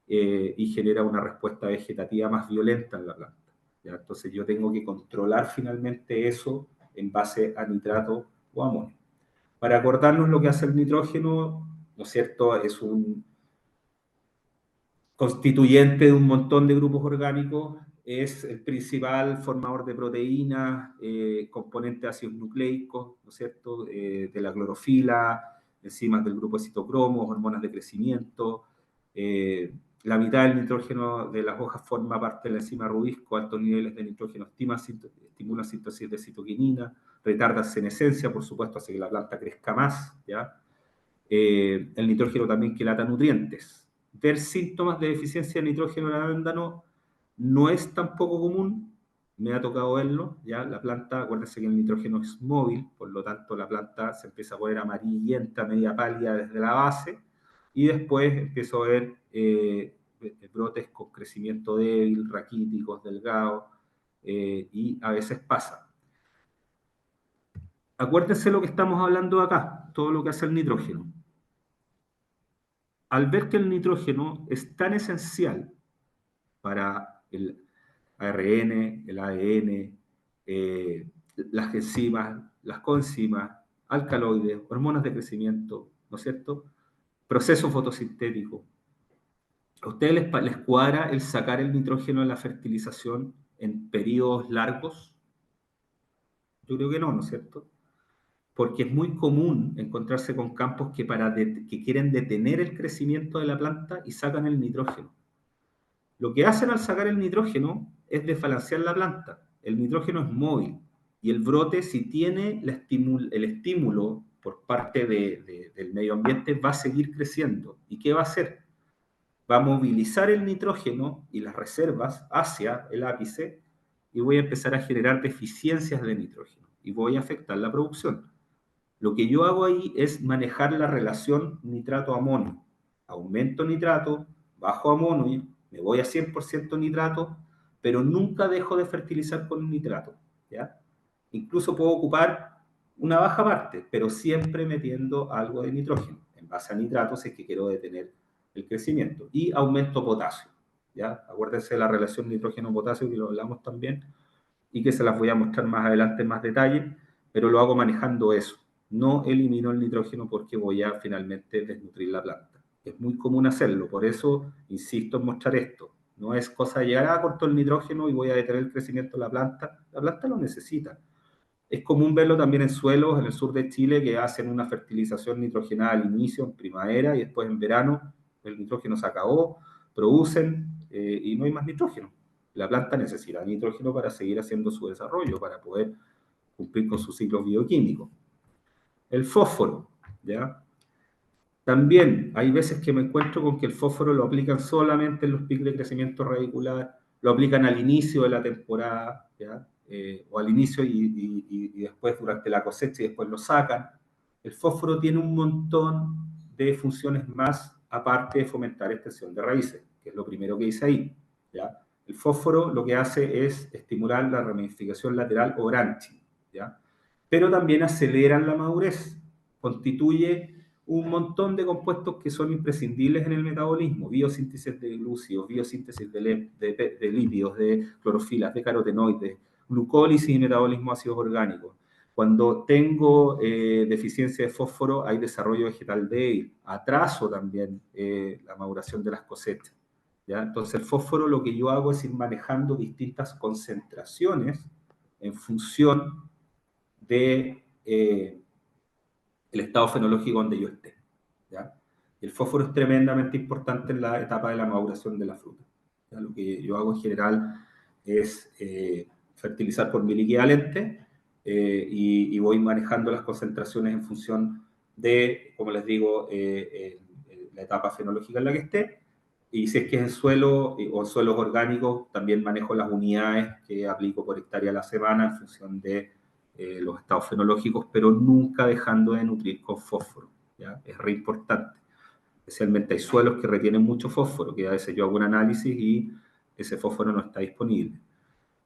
y genera una respuesta vegetativa más violenta en la planta, ¿ya? Entonces yo tengo que controlar finalmente eso en base a nitrato o amonio. Para acordarnos lo que hace el nitrógeno, ¿no es cierto? Es un constituyente de un montón de grupos orgánicos, es el principal formador de proteínas, componente de ácidos nucleicos, ¿no es cierto?, de la clorofila, enzimas del grupo de citocromos, hormonas de crecimiento. La mitad del nitrógeno de las hojas forma parte de la enzima rubisco, altos niveles de nitrógeno estimulan síntesis de citoquinina, retarda senescencia, por supuesto, hace que la planta crezca más, ¿ya? El nitrógeno también quelata nutrientes. Ver síntomas de deficiencia de nitrógeno en el arándano no es tan poco común, me ha tocado verlo, ¿ya? La planta, acuérdense que el nitrógeno es móvil, por lo tanto la planta se empieza a poner amarillenta, media pálida desde la base, y después empiezo a ver brotes con crecimiento débil, raquíticos, delgados, y a veces pasa. Acuérdense lo que estamos hablando acá, todo lo que hace el nitrógeno. Al ver que el nitrógeno es tan esencial para el ARN, el ADN, las enzimas, las coenzimas, alcaloides, hormonas de crecimiento, ¿no es cierto? Proceso fotosintético. ¿A ustedes les cuadra el sacar el nitrógeno de la fertilización en periodos largos? Yo creo que no, ¿no es cierto? Porque es muy común encontrarse con campos que quieren detener el crecimiento de la planta y sacan el nitrógeno. Lo que hacen al sacar el nitrógeno es desbalancear la planta. El nitrógeno es móvil y el brote, si tiene el estímulo por parte del medio ambiente, va a seguir creciendo. ¿Y qué va a hacer? Va a movilizar el nitrógeno y las reservas hacia el ápice y voy a empezar a generar deficiencias de nitrógeno y voy a afectar la producción. Lo que yo hago ahí es manejar la relación nitrato-amonio. Aumento nitrato, bajo amonio, me voy a 100% nitrato, pero nunca dejo de fertilizar con nitrato, ¿ya? Incluso puedo ocupar una baja parte, pero siempre metiendo algo de nitrógeno. en base a nitratos si es que quiero detener el crecimiento. Y aumento potasio, ¿ya? Acuérdense de la relación nitrógeno-potasio que lo hablamos también y que se las voy a mostrar más adelante en más detalle, pero lo hago manejando eso. No elimino el nitrógeno porque voy a finalmente desnutrir la planta. Es muy común hacerlo, por eso insisto en mostrar esto. No es cosa de llegar a corto el nitrógeno y voy a detener el crecimiento de la planta lo necesita. Es común verlo también en suelos en el sur de Chile que hacen una fertilización nitrogenada al inicio, en primavera, y después en verano el nitrógeno se acabó, producen y no hay más nitrógeno. La planta necesita nitrógeno para seguir haciendo su desarrollo, para poder cumplir con sus ciclos bioquímicos. El fósforo, ¿ya? También hay veces que me encuentro con que el fósforo lo aplican solamente en los picos de crecimiento radicular, lo aplican al inicio de la temporada, ¿ya? O al inicio y después durante la cosecha y después lo sacan. El fósforo tiene un montón de funciones más aparte de fomentar extensión de raíces, que es lo primero que dice ahí, ¿ya? El fósforo lo que hace es estimular la ramificación lateral o branching, ¿ya? Pero también aceleran la madurez, constituye un montón de compuestos que son imprescindibles en el metabolismo, biosíntesis de glúcidos, biosíntesis de lípidos, de clorofilas, de carotenoides, glucólisis y metabolismo de ácidos orgánicos. Cuando tengo deficiencia de fósforo, hay desarrollo vegetal débil, atraso también la maduración de las cosechas, ¿ya? Entonces el fósforo lo que yo hago es ir manejando distintas concentraciones en función de el estado fenológico donde yo esté, ¿ya? El fósforo es tremendamente importante en la etapa de la maduración de la fruta, ¿ya? Lo que yo hago en general es fertilizar por miliequivalente y voy manejando las concentraciones en función de, como les digo, la etapa fenológica en la que esté. Y si es que es en suelo o en suelos orgánicos, también manejo las unidades que aplico por hectárea a la semana en función de los estados fenológicos, pero nunca dejando de nutrir con fósforo, ¿ya? Es re importante. Especialmente hay suelos que retienen mucho fósforo, que a veces yo hago un análisis y ese fósforo no está disponible.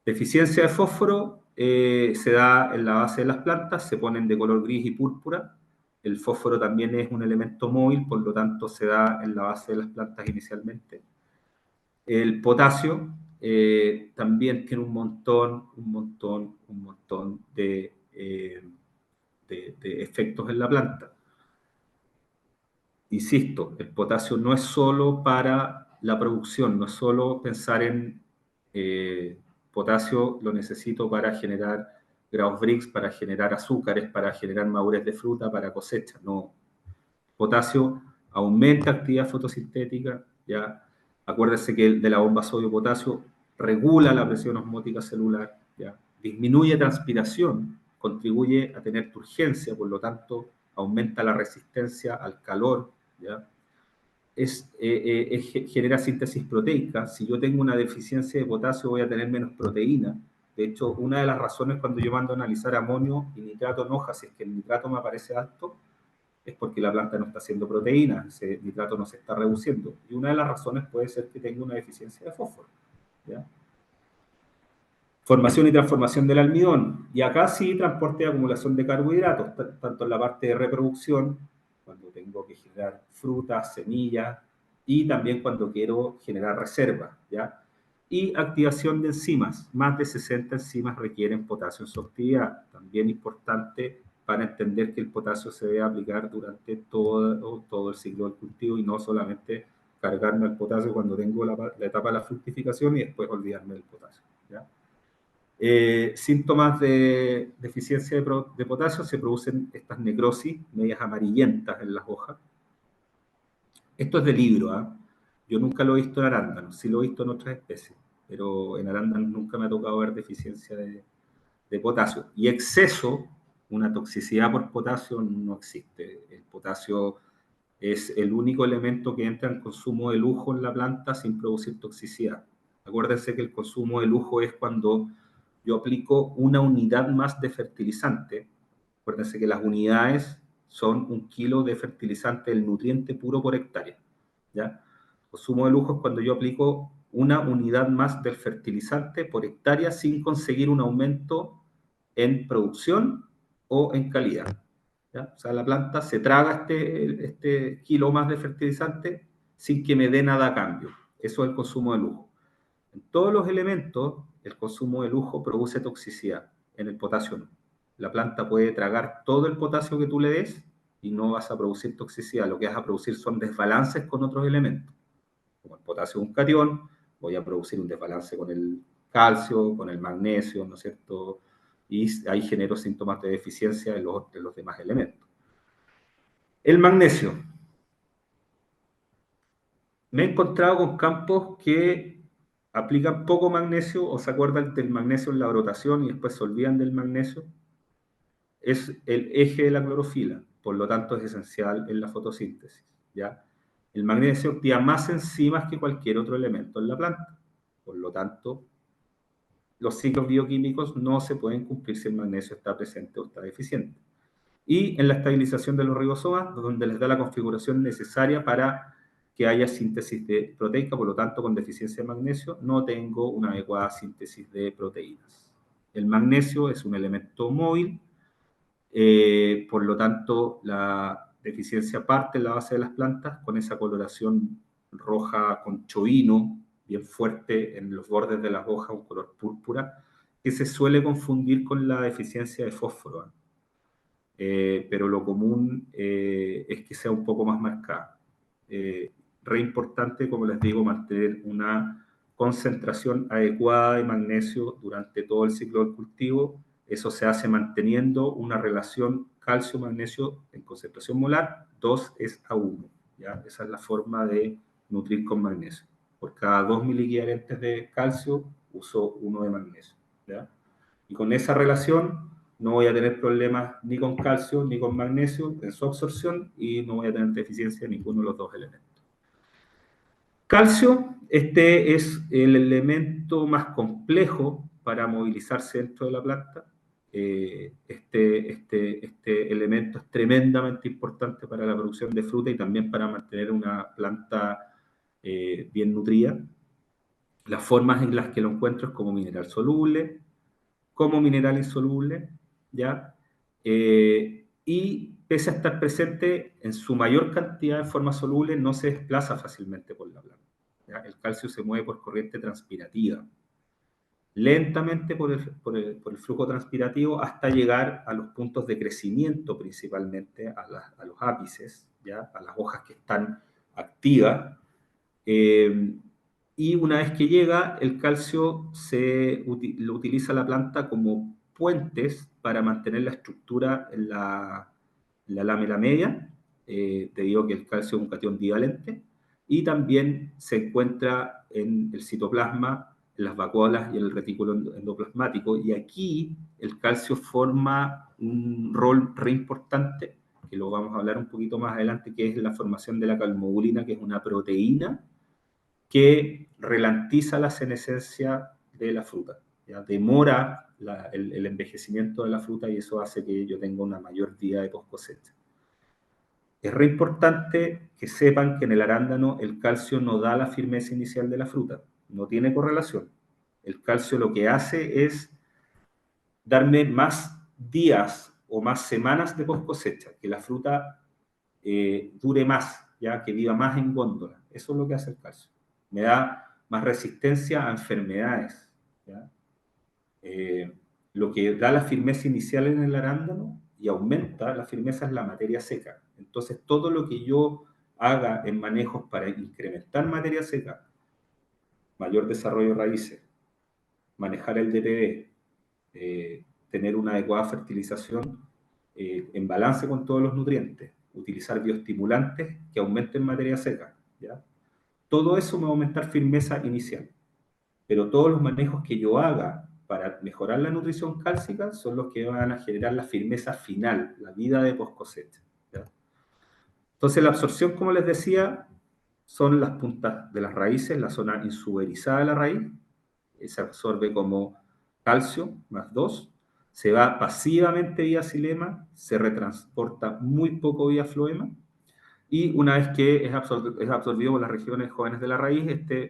Deficiencia de fósforo se da en la base de las plantas, se ponen de color gris y púrpura. El fósforo también es un elemento móvil, por lo tanto se da en la base de las plantas inicialmente. El potasio también tiene un montón de efectos en la planta. Insisto, el potasio no es solo para la producción, no es solo pensar en potasio lo necesito para generar grados Brix, para generar azúcares, para generar madurez de fruta, para cosecha. No. Potasio aumenta actividad fotosintética, ¿ya? Acuérdense que de la bomba sodio-potasio regula la presión osmótica celular, ¿ya? Disminuye transpiración, contribuye a tener turgencia, por lo tanto aumenta la resistencia al calor, ¿ya? Genera síntesis proteica. Si yo tengo una deficiencia de potasio voy a tener menos proteína. De hecho, una de las razones cuando yo mando a analizar amonio y nitrato en hojas, si es que el nitrato me aparece alto, es porque la planta no está haciendo proteína, ese nitrato no se está reduciendo. Y una de las razones puede ser que tenga una deficiencia de fósforo, ¿ya? Formación y transformación del almidón. Y acá sí, transporte y acumulación de carbohidratos, tanto en la parte de reproducción, cuando tengo que generar frutas, semillas, y también cuando quiero generar reservas, ¿ya? Y activación de enzimas. Más de 60 enzimas requieren potasio en su actividad. También importante para entender que el potasio se debe aplicar durante todo el ciclo del cultivo y no solamente cargarme el potasio cuando tengo la etapa de la fructificación y después olvidarme del potasio, ¿ya? Síntomas de deficiencia de potasio, se producen estas necrosis medias amarillentas en las hojas. Esto es de libro, ¿eh? Yo nunca lo he visto en arándanos, sí lo he visto en otras especies, pero en arándanos nunca me ha tocado ver deficiencia de potasio. Y exceso, una toxicidad por potasio no existe. El potasio es el único elemento que entra en consumo de lujo en la planta sin producir toxicidad. Acuérdense que el consumo de lujo es cuando yo aplico una unidad más de fertilizante. Acuérdense que las unidades son 1 kilo de fertilizante, el nutriente puro por hectárea, ¿ya? Consumo de lujo es cuando yo aplico una unidad más del fertilizante por hectárea sin conseguir un aumento en producción o en calidad. ¿ya? O sea, la planta se traga este kilo más de fertilizante sin que me dé nada a cambio. Eso es el consumo de lujo. En todos los elementos, el consumo de lujo produce toxicidad. En el potasio no. La planta puede tragar todo el potasio que tú le des y no vas a producir toxicidad. Lo que vas a producir son desbalances con otros elementos. Como el potasio es un catión, voy a producir un desbalance con el calcio, con el magnesio, ¿no es cierto? Y ahí genero síntomas de deficiencia de los demás elementos. El magnesio. Me he encontrado con campos que aplican poco magnesio o se acuerdan del magnesio en la brotación y después se olvidan del magnesio. Es el eje de la clorofila, por lo tanto es esencial en la fotosíntesis, ¿ya? El magnesio activa más enzimas que cualquier otro elemento en la planta, por lo tanto los ciclos bioquímicos no se pueden cumplir si el magnesio está presente o está deficiente. Y en la estabilización de los ribosomas, donde les da la configuración necesaria para que haya síntesis de proteica, por lo tanto, con deficiencia de magnesio, no tengo una adecuada síntesis de proteínas. El magnesio es un elemento móvil, por lo tanto, la deficiencia parte en la base de las plantas con esa coloración roja con chovino, bien fuerte en los bordes de las hojas, un color púrpura, que se suele confundir con la deficiencia de fósforo. Pero lo común es que sea un poco más marcada. Re importante, como les digo, mantener una concentración adecuada de magnesio durante todo el ciclo del cultivo. Eso se hace manteniendo una relación calcio-magnesio en concentración molar, 2 es a 1. ¿Ya? Esa es la forma de nutrir con magnesio. Por cada 2 miliequivalentes de calcio, uso 1 de magnesio. ¿Ya? Y con esa relación no voy a tener problemas ni con calcio ni con magnesio en su absorción y no voy a tener deficiencia en ninguno de los dos elementos. Calcio, este es el elemento más complejo para movilizarse dentro de la planta. Este elemento es tremendamente importante para la producción de fruta y también para mantener una planta bien nutrida. Las formas en las que lo encuentro es como mineral soluble, como mineral insoluble, ¿ya? Y pese a estar presente en su mayor cantidad de forma soluble, no se desplaza fácilmente por la planta. ¿Ya? El calcio se mueve por corriente transpirativa, lentamente por el flujo transpirativo hasta llegar a los puntos de crecimiento, principalmente a los ápices, ¿ya? A las hojas que están activas. Y una vez que llega, el calcio lo utiliza la planta como puentes para mantener la estructura en la lámina media, debido a que el calcio es un catión divalente, y también se encuentra en el citoplasma, en las vacuolas y en el retículo endoplasmático, y aquí el calcio forma un rol re importante, que lo vamos a hablar un poquito más adelante, que es la formación de la calmodulina, que es una proteína que ralentiza la senescencia de la fruta, ¿ya? Demora el envejecimiento de la fruta y eso hace que yo tenga una mayor vida de post cosecha. Es re importante que sepan que en el arándano el calcio no da la firmeza inicial de la fruta, no tiene correlación. El calcio lo que hace es darme más días o más semanas de post cosecha, que la fruta dure más, ya que viva más en góndola. Eso es lo que hace el calcio. Me da más resistencia a enfermedades. ¿Ya? Lo que da la firmeza inicial en el arándano y aumenta la firmeza es la materia seca. Entonces, todo lo que yo haga en manejos para incrementar materia seca, mayor desarrollo de raíces, manejar el DPD, tener una adecuada fertilización en balance con todos los nutrientes, utilizar bioestimulantes que aumenten materia seca, ¿ya? Todo eso me va a aumentar firmeza inicial, pero todos los manejos que yo haga para mejorar la nutrición cálcica son los que van a generar la firmeza final, la vida de post cosecha, ¿ya? Entonces la absorción, como les decía, son las puntas de las raíces, la zona insuberizada de la raíz, se absorbe como calcio más 2, se va pasivamente vía xilema, se retransporta muy poco vía floema, y una vez que es absorbido por las regiones jóvenes de la raíz,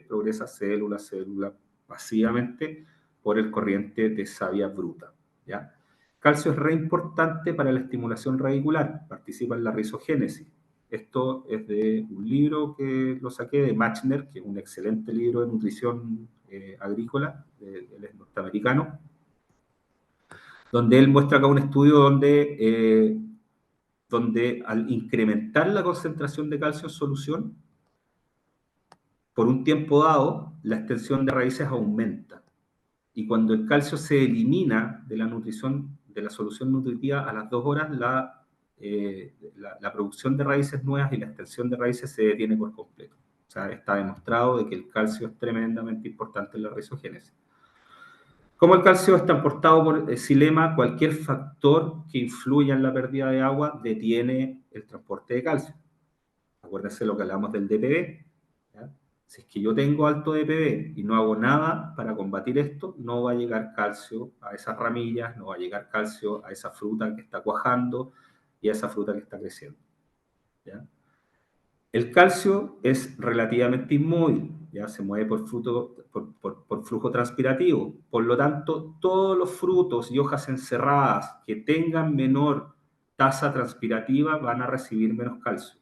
progresa célula a célula pasivamente por el corriente de savia bruta, ¿ya? Calcio es re importante para la estimulación radicular, participa en la rizogénesis. Esto es de un libro que lo saqué de Machner, que es un excelente libro de nutrición agrícola, él es norteamericano, donde él muestra acá un estudio donde al incrementar la concentración de calcio en solución, por un tiempo dado, la extensión de raíces aumenta. Y cuando el calcio se elimina de la nutrición, de la solución nutritiva a las 2 horas, la producción de raíces nuevas y la extensión de raíces se detiene por completo. O sea, está demostrado de que el calcio es tremendamente importante en la rizogénesis. Como el calcio es transportado por xilema, cualquier factor que influya en la pérdida de agua detiene el transporte de calcio. Acuérdense lo que hablamos del DPB. ¿Ya? Si es que yo tengo alto DPB y no hago nada para combatir esto, no va a llegar calcio a esas ramillas, no va a llegar calcio a esa fruta que está cuajando y a esa fruta que está creciendo. ¿Ya? El calcio es relativamente inmóvil, ya se mueve por flujo transpirativo. Por lo tanto, todos los frutos y hojas encerradas que tengan menor tasa transpirativa van a recibir menos calcio.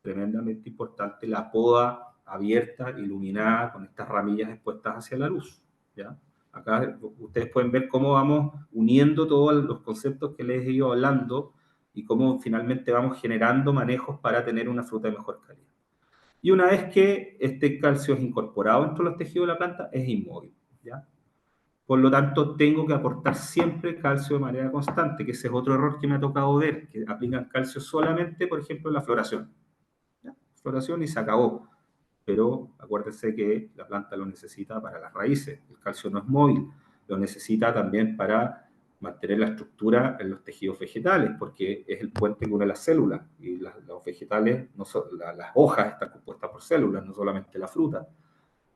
Tremendamente importante la poda abierta, iluminada, con estas ramillas expuestas hacia la luz. ¿Ya? Acá ustedes pueden ver cómo vamos uniendo todos los conceptos que les he ido hablando y cómo finalmente vamos generando manejos para tener una fruta de mejor calidad. Y una vez que este calcio es incorporado dentro de los tejidos de la planta, es inmóvil. ¿Ya? Por lo tanto, tengo que aportar siempre calcio de manera constante, que ese es otro error que me ha tocado ver, que aplican calcio solamente, por ejemplo, en la floración. ¿Ya? Floración y se acabó. Pero acuérdense que la planta lo necesita para las raíces. El calcio no es móvil, lo necesita también para mantener la estructura en los tejidos vegetales, porque es el puente que une las células. Y los vegetales, las hojas están compuestas por células, no solamente la fruta.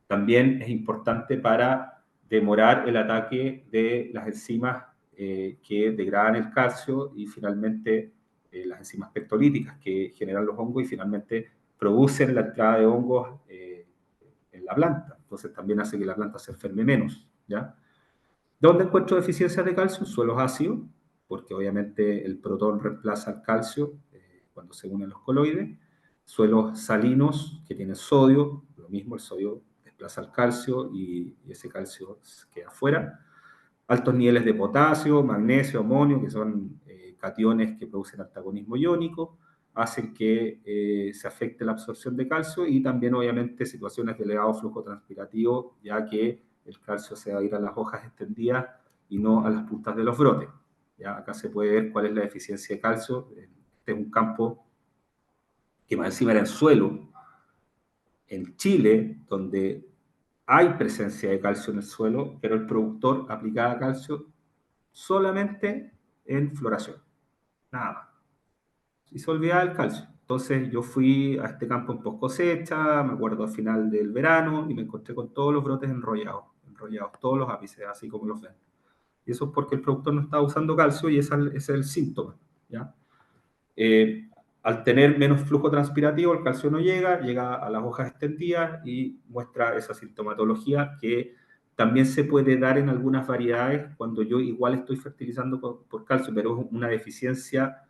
También es importante para demorar el ataque de las enzimas que degradan el calcio y finalmente las enzimas pectolíticas que generan los hongos y finalmente producen la entrada de hongos en la planta. Entonces también hace que la planta se enferme menos. ¿Ya? ¿Dónde encuentro deficiencias de calcio? En suelos ácidos, porque obviamente el protón reemplaza el calcio cuando se unen los coloides. Suelos salinos que tienen sodio, lo mismo, el sodio desplaza el calcio y ese calcio queda fuera. Altos niveles de potasio, magnesio, amonio, que son cationes que producen antagonismo iónico, hacen que se afecte la absorción de calcio y también obviamente situaciones de elevado flujo transpirativo, ya que el calcio se va a ir a las hojas extendidas y no a las puntas de los brotes. ¿Ya? Acá se puede ver cuál es la deficiencia de calcio. Este es un campo que más encima era en suelo, en Chile, donde hay presencia de calcio en el suelo, pero el productor aplicaba calcio solamente en floración, nada más. Y se olvidaba el calcio. Entonces yo fui a este campo en post cosecha, me acuerdo al final del verano, y me encontré con todos los brotes enrollados, todos los ápices, así como los ven. Y eso es porque el productor no estaba usando calcio y ese es el síntoma. ¿Ya? Al tener menos flujo transpirativo, el calcio no llega a las hojas extendidas y muestra esa sintomatología que también se puede dar en algunas variedades cuando yo igual estoy fertilizando por calcio, pero es una deficiencia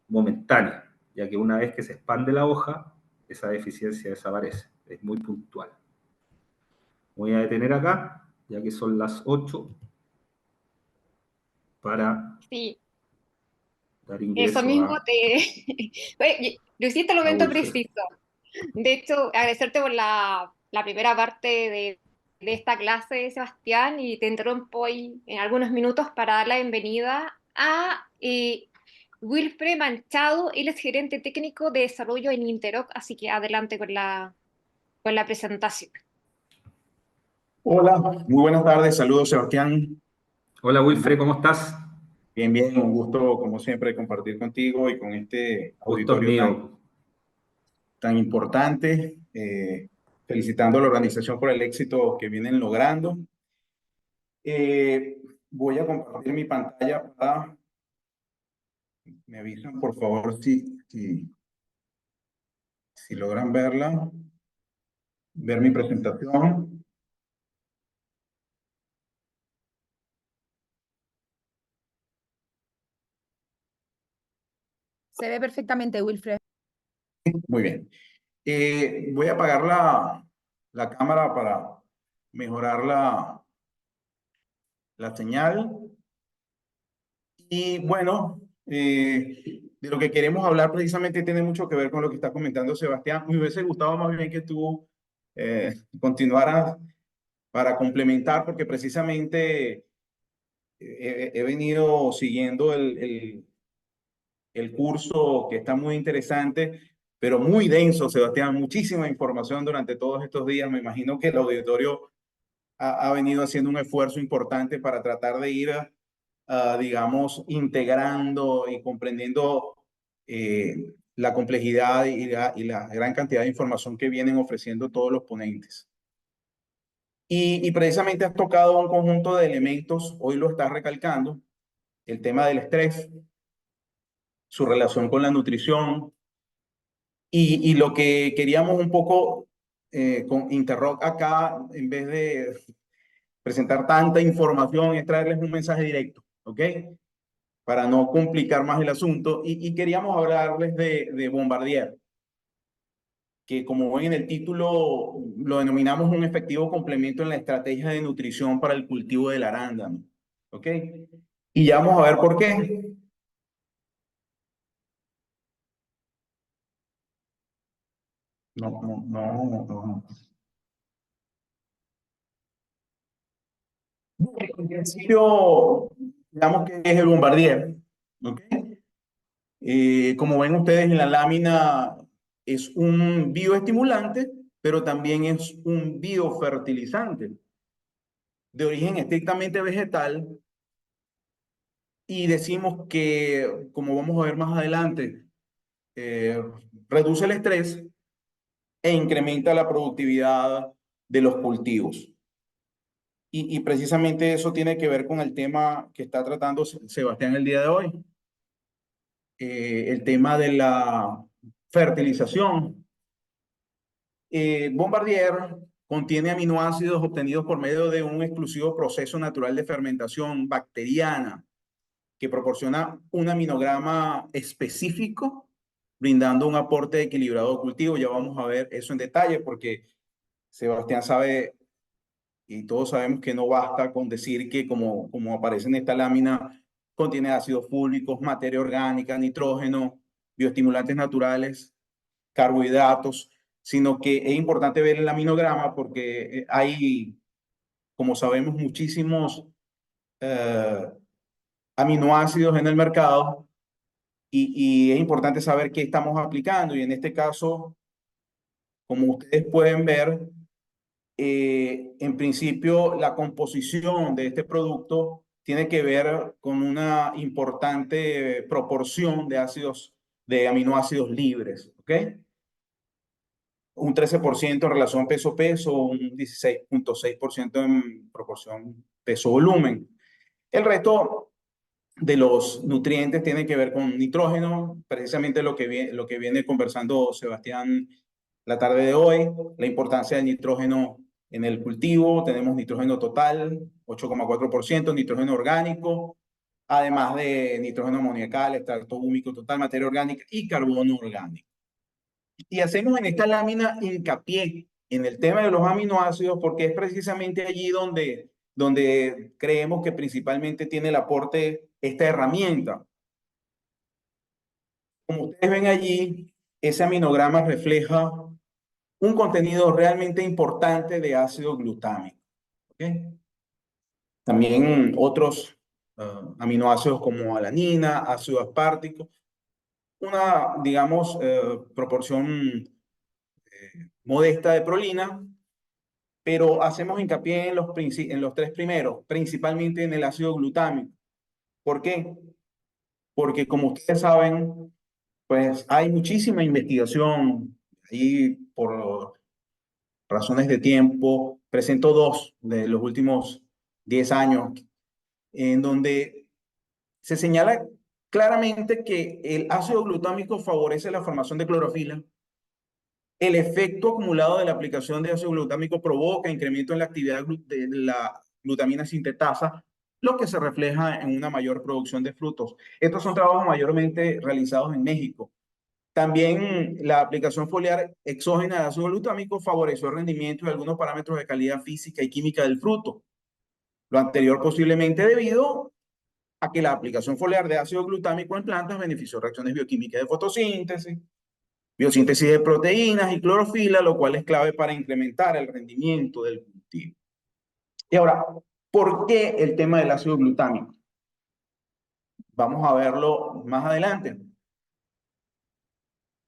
momentánea, ya que una vez que se expande la hoja, esa deficiencia desaparece, es muy puntual. Voy a detener acá, ya que son las 8, para Sí, dar eso ingreso mismo a Oye, lo hiciste al momento Wilfred. preciso. De hecho, agradecerte por la primera parte de esta clase, Sebastián, y te interrumpo hoy en algunos minutos para dar la bienvenida a Wilfred Manchado. Él es gerente técnico de desarrollo en Interoc, así que adelante con la presentación. Hola, muy buenas tardes. Saludos, Sebastián. Hola Un Wilfred, gusto, ¿cómo estás? bien, bien, un gusto, como siempre, compartir contigo y con este Gusto es auditorio mío. tan importante. Felicitando a la organización por el éxito que vienen logrando. Voy a compartir mi pantalla para, me avisan por favor si logran verla, ver mi presentación. Se ve perfectamente, Wilfred. Muy bien. Voy a apagar la cámara para mejorar la señal. Y bueno, de lo que queremos hablar precisamente tiene mucho que ver con lo que está comentando Sebastián. Me hubiese gustado más bien que tú continuaras para complementar, porque precisamente he venido siguiendo el curso, que está muy interesante, pero muy denso, Sebastián, muchísima información durante todos estos días. Me imagino que el auditorio ha venido haciendo un esfuerzo importante para tratar de ir, digamos, integrando y comprendiendo la complejidad y la gran cantidad de información que vienen ofreciendo todos los ponentes. Y precisamente has tocado un conjunto de elementos, hoy lo estás recalcando, el tema del estrés, su relación con la nutrición, y lo que queríamos un poco con Interrock acá, en vez de presentar tanta información, es traerles un mensaje directo, ¿ok? Para no complicar más el asunto. Y queríamos hablarles de Bombardier, que como ven en el título, lo denominamos un efectivo complemento en la estrategia de nutrición para el cultivo del arándano, ¿ok? Y ya vamos a ver por qué. No. En principio, digamos que es el Bombardier, ¿ok? Como ven ustedes en la lámina, es un bioestimulante, pero también es un biofertilizante de origen estrictamente vegetal, y decimos que, como vamos a ver más adelante, reduce el estrés e incrementa la productividad de los cultivos. Y precisamente eso tiene que ver con el tema que está tratando Sebastián el día de hoy, el tema de la fertilización. Bombardier contiene aminoácidos obtenidos por medio de un exclusivo proceso natural de fermentación bacteriana que proporciona un aminograma específico, brindando un aporte equilibrado al cultivo. Ya vamos a ver eso en detalle, porque Sebastián sabe y todos sabemos que no basta con decir que, como aparece en esta lámina, contiene ácidos fúlbicos, materia orgánica, nitrógeno, bioestimulantes naturales, carbohidratos, sino que es importante ver el aminograma, porque hay, como sabemos, muchísimos aminoácidos en el mercado, y es importante saber qué estamos aplicando. Y en este caso, como ustedes pueden ver, en principio la composición de este producto tiene que ver con una importante proporción de ácidos, de aminoácidos libres, ¿ok? Un 13% en relación peso-peso, un 16.6% en proporción peso-volumen. El resto de los nutrientes tiene que ver con nitrógeno, precisamente lo que viene conversando Sebastián la tarde de hoy, la importancia del nitrógeno en el cultivo. Tenemos nitrógeno total, 8,4%, nitrógeno orgánico, además de nitrógeno amoniacal, extracto húmico total, materia orgánica y carbono orgánico. Y hacemos en esta lámina hincapié en el tema de los aminoácidos, porque es precisamente allí donde creemos que principalmente tiene el aporte esta herramienta. Como ustedes ven allí, ese aminograma refleja un contenido realmente importante de ácido glutámico, ¿okay? También otros aminoácidos como alanina, ácido aspartico, una, digamos, proporción modesta de prolina, pero hacemos hincapié en los tres primeros, principalmente en el ácido glutámico. ¿Por qué? Porque como ustedes saben, pues hay muchísima investigación y por razones de tiempo presento dos de los últimos 10 años, en donde se señala claramente que el ácido glutámico favorece la formación de clorofila. El efecto acumulado de la aplicación de ácido glutámico provoca incremento en la actividad de la glutamina sintetasa, lo que se refleja en una mayor producción de frutos. Estos son trabajos mayormente realizados en México. También la aplicación foliar exógena de ácido glutámico favoreció el rendimiento de algunos parámetros de calidad física y química del fruto. Lo anterior posiblemente debido a que la aplicación foliar de ácido glutámico en plantas benefició reacciones bioquímicas de fotosíntesis, biosíntesis de proteínas y clorofila, lo cual es clave para incrementar el rendimiento del cultivo. Y ahora, ¿por qué el tema del ácido glutámico? Vamos a verlo más adelante.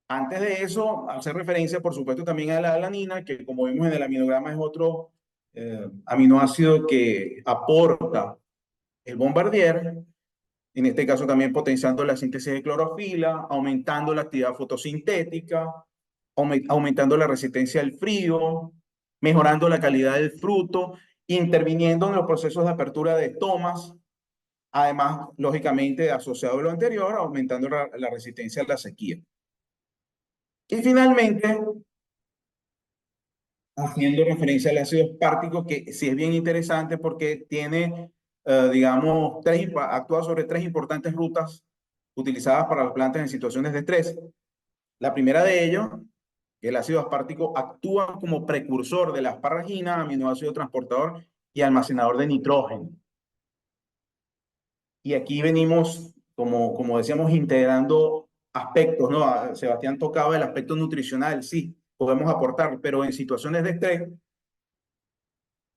Antes de eso, hacer referencia, por supuesto, también a la alanina, que como vimos en el aminograma es otro aminoácido que aporta el bombardier, en este caso también potenciando la síntesis de clorofila, aumentando la actividad fotosintética, aumentando la resistencia al frío, mejorando la calidad del fruto, interviniendo en los procesos de apertura de estomas, además, lógicamente, asociado a lo anterior, aumentando la resistencia a la sequía. Y finalmente, haciendo referencia al ácido espártico, que sí es bien interesante porque tiene, digamos, actúa sobre tres importantes rutas utilizadas para las plantas en situaciones de estrés. La primera de ellos, el ácido aspartico, actúa como precursor de la asparagina, aminoácido transportador y almacenador de nitrógeno. Y aquí venimos, como decíamos, integrando aspectos, ¿no? Sebastián tocaba el aspecto nutricional, sí, podemos aportar, pero en situaciones de estrés,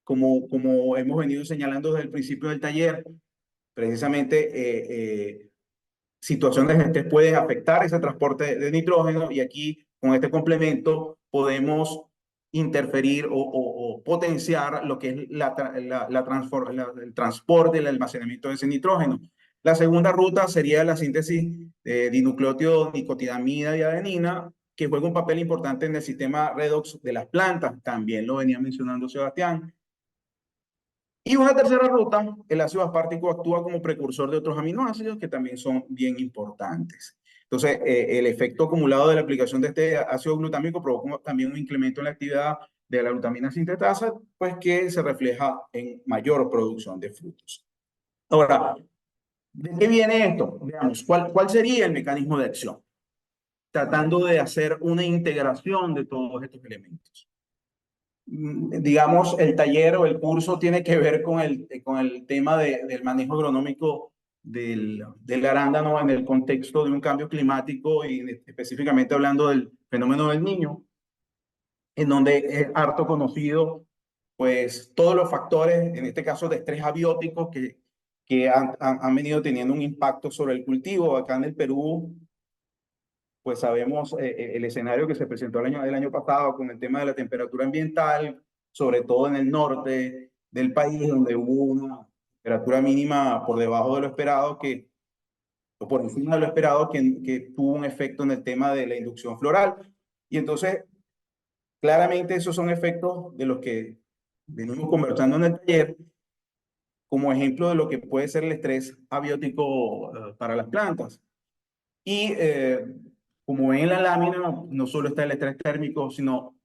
como hemos venido señalando desde el principio del taller, precisamente situaciones de estrés pueden afectar ese transporte de nitrógeno y aquí con este complemento podemos interferir o potenciar lo que es el transporte, el almacenamiento de ese nitrógeno. La segunda ruta sería la síntesis de dinucleótido, nicotinamida y adenina, que juega un papel importante en el sistema redox de las plantas. También lo venía mencionando Sebastián. Y una tercera ruta, el ácido aspartico actúa como precursor de otros aminoácidos que también son bien importantes. Entonces, el efecto acumulado de la aplicación de este ácido glutámico provoca también un incremento en la actividad de la glutamina sintetasa, pues que se refleja en mayor producción de frutos. Ahora, ¿de qué viene esto? Veamos, ¿cuál sería el mecanismo de acción? Tratando de hacer una integración de todos estos elementos. Digamos, el taller o el curso tiene que ver con el tema del manejo agronómico del arándano en el contexto de un cambio climático y específicamente hablando del fenómeno del Niño, en donde es harto conocido, pues, todos los factores, en este caso de estrés abiótico, que han venido teniendo un impacto sobre el cultivo. Acá en el Perú, pues sabemos el escenario que se presentó el año pasado con el tema de la temperatura ambiental, sobre todo en el norte del país, donde hubo una temperatura mínima por debajo de lo esperado, o por encima de lo esperado, que tuvo un efecto en el tema de la inducción floral. Y entonces, claramente esos son efectos de los que venimos conversando en el taller, como ejemplo de lo que puede ser el estrés abiótico para las plantas. Y como ven en la lámina, no solo está el estrés térmico, sino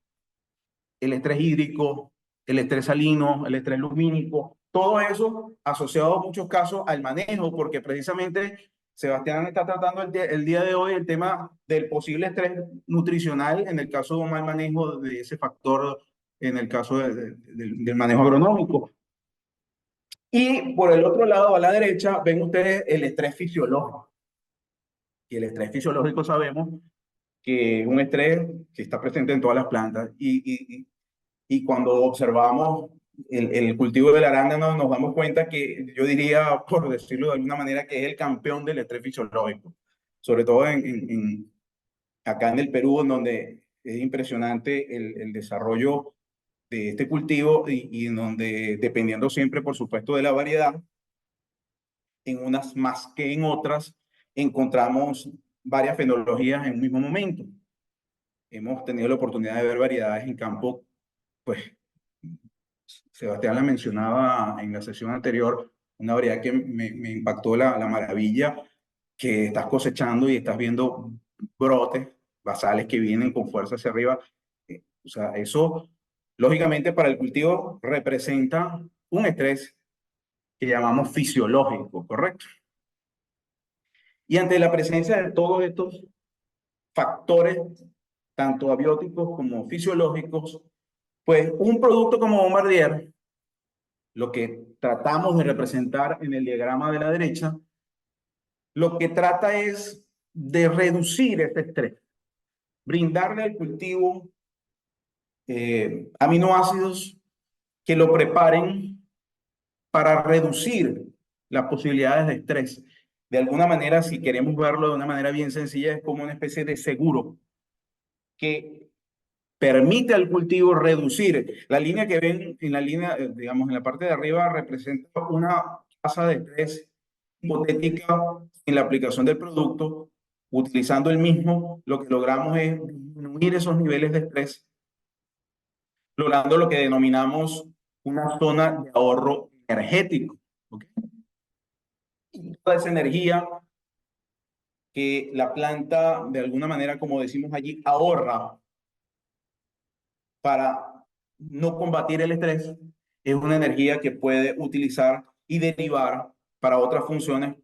el estrés hídrico, el estrés salino, el estrés lumínico, todo eso asociado en muchos casos al manejo, porque precisamente Sebastián está tratando el día de hoy el tema del posible estrés nutricional en el caso de un mal manejo de ese factor, en el caso del manejo agronómico. Y por el otro lado, a la derecha, ven ustedes el estrés fisiológico. Y el estrés fisiológico sabemos que es un estrés que está presente en todas las plantas. Y cuando observamos el cultivo del arándano, nos damos cuenta que yo diría, por decirlo de alguna manera, que es el campeón del estrés fisiológico. Sobre todo acá en el Perú, en donde es impresionante el desarrollo de este cultivo y en donde, dependiendo siempre, por supuesto, de la variedad, en unas más que en otras, encontramos varias fenologías en un mismo momento. Hemos tenido la oportunidad de ver variedades en campo, pues Sebastián la mencionaba en la sesión anterior, una variedad que me impactó la maravilla, que estás cosechando y estás viendo brotes basales que vienen con fuerza hacia arriba. O sea, eso, lógicamente, para el cultivo representa un estrés que llamamos fisiológico, ¿correcto? Y ante la presencia de todos estos factores, tanto abióticos como fisiológicos, pues un producto como Bombardier, lo que tratamos de representar en el diagrama de la derecha, lo que trata es de reducir este estrés, brindarle al cultivo aminoácidos que lo preparen para reducir las posibilidades de estrés. De alguna manera, si queremos verlo de una manera bien sencilla, es como una especie de seguro que permite al cultivo reducir. La línea que ven en la línea, digamos, en la parte de arriba representa una tasa de estrés hipotética en la aplicación del producto. Utilizando el mismo, lo que logramos es disminuir esos niveles de estrés, logrando lo que denominamos una zona de ahorro energético. ¿Okay? Y toda esa energía que la planta, de alguna manera, como decimos allí, ahorra para no combatir el estrés, es una energía que puede utilizar y derivar para otras funciones,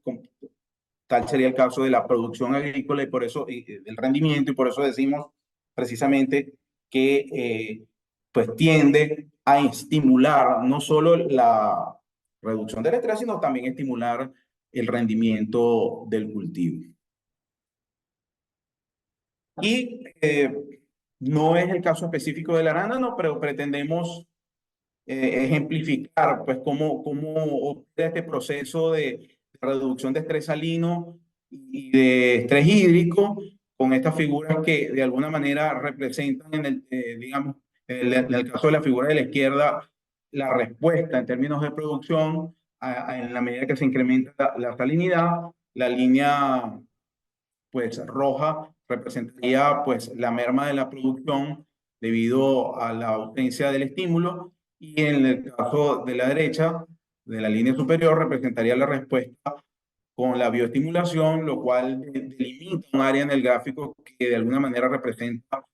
tal sería el caso de la producción agrícola y por eso el rendimiento, y por eso decimos precisamente que pues tiende a estimular no solo la reducción del estrés, sino también estimular el rendimiento del cultivo. Y no es el caso específico del arándano, pero pretendemos ejemplificar pues cómo opera este proceso de reducción de estrés salino y de estrés hídrico con estas figuras que de alguna manera representan digamos, en el caso de la figura de la izquierda, la respuesta en términos de producción en la medida que se incrementa la salinidad. La línea pues roja representaría pues la merma de la producción debido a la ausencia del estímulo, y en el caso de la derecha, de la línea superior, representaría la respuesta con la bioestimulación, lo cual delimita un área en el gráfico que de alguna manera representa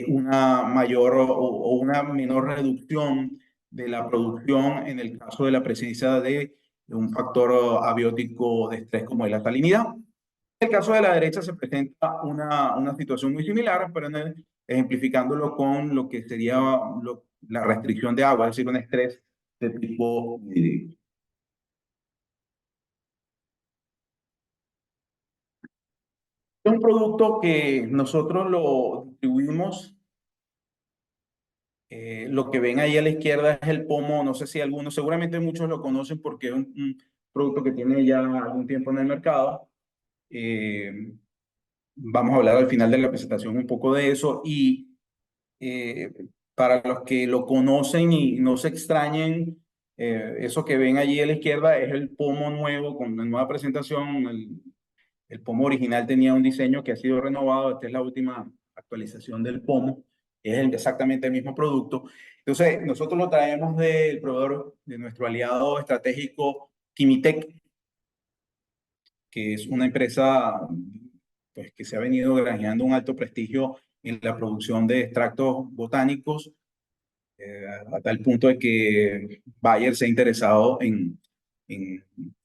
una mayor o una menor reducción de la producción en el caso de la presencia de un factor abiótico de estrés como es la salinidad. En el caso de la derecha se presenta una situación muy similar, pero ejemplificándolo con lo que sería la restricción de agua, es decir, un estrés de tipo hídrico. Es un producto que nosotros lo distribuimos. Lo que ven ahí a la izquierda es el pomo. No sé si algunos, seguramente muchos lo conocen porque es un producto que tiene ya algún tiempo en el mercado. Vamos a hablar al final de la presentación un poco de eso, y para los que lo conocen y no se extrañen, eso que ven allí a la izquierda es el pomo nuevo con la nueva presentación. El pomo original tenía un diseño que ha sido renovado. Esta es la última actualización del pomo. Es exactamente el mismo producto. Entonces, nosotros lo traemos del proveedor, de nuestro aliado estratégico Kimitec, que es una empresa pues, que se ha venido granjeando un alto prestigio en la producción de extractos botánicos, a tal punto de que Bayer se ha interesado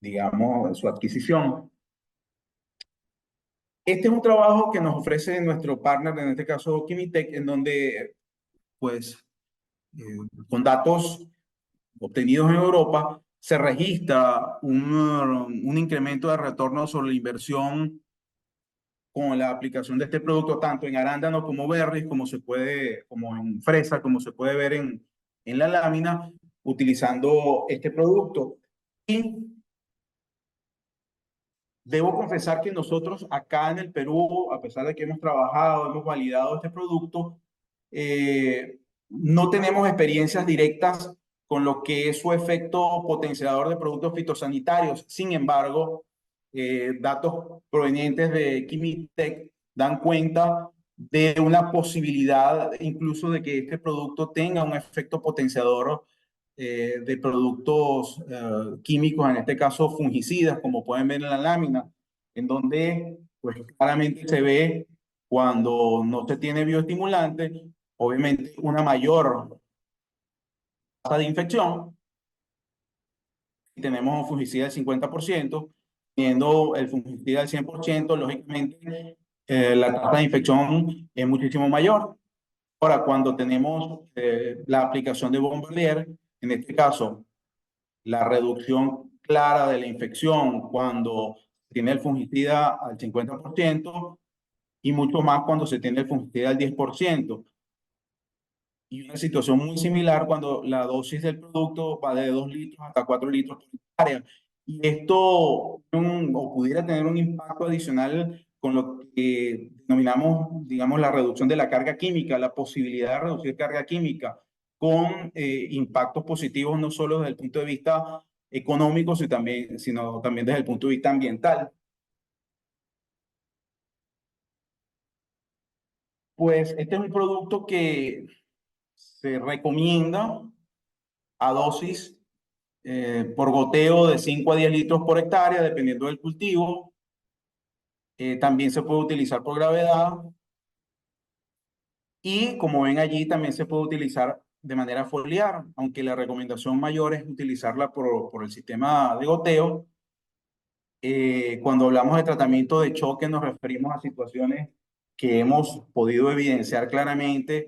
digamos, su adquisición. Este es un trabajo que nos ofrece nuestro partner, en este caso Kimitec, en donde, pues, con datos obtenidos en Europa, se registra un incremento de retorno sobre la inversión con la aplicación de este producto, tanto en arándano como berries, como en fresa, como se puede ver en la lámina, utilizando este producto. Y debo confesar que nosotros acá en el Perú, a pesar de que hemos trabajado, hemos validado este producto, no tenemos experiencias directas con lo que es su efecto potenciador de productos fitosanitarios. Sin embargo, datos provenientes de Kimitec dan cuenta de una posibilidad incluso de que este producto tenga un efecto potenciador de productos químicos, en este caso fungicidas, como pueden ver en la lámina, en donde pues claramente se ve cuando no se tiene bioestimulante, obviamente una mayor tasa de infección, tenemos un fungicida del 50%, teniendo el fungicida del 100%, lógicamente la tasa de infección es muchísimo mayor. Ahora, cuando tenemos la aplicación de Bombardier, en este caso, la reducción clara de la infección cuando tiene el fungicida al 50% y mucho más cuando se tiene el fungicida al 10%. Y una situación muy similar cuando la dosis del producto va de 2 litros hasta 4 litros por hectárea. Y esto o pudiera tener un impacto adicional con lo que denominamos, digamos, la reducción de la carga química, la posibilidad de reducir carga química con impactos positivos no solo desde el punto de vista económico, sino también desde el punto de vista ambiental. Pues este es un producto que se recomienda a dosis por goteo de 5 a 10 litros por hectárea, dependiendo del cultivo. También se puede utilizar por gravedad. Y como ven allí, también se puede utilizar de manera foliar, aunque la recomendación mayor es utilizarla por el sistema de goteo. Cuando hablamos de tratamiento de choque, nos referimos a situaciones que hemos podido evidenciar claramente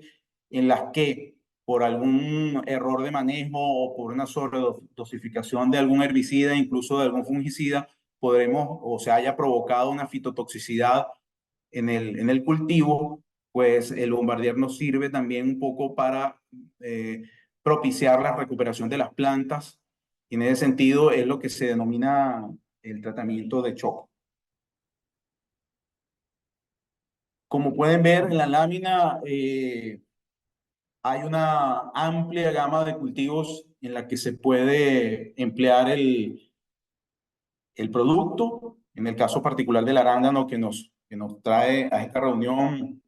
en las que por algún error de manejo o por una sobredosificación de algún herbicida, incluso de algún fungicida, podremos o se haya provocado una fitotoxicidad en el cultivo, pues el Bombardier nos sirve también un poco para propiciar la recuperación de las plantas. Y en ese sentido es lo que se denomina el tratamiento de choque. Como pueden ver en la lámina, hay una amplia gama de cultivos en la que se puede emplear el producto. En el caso particular del arándano que nos trae a esta reunión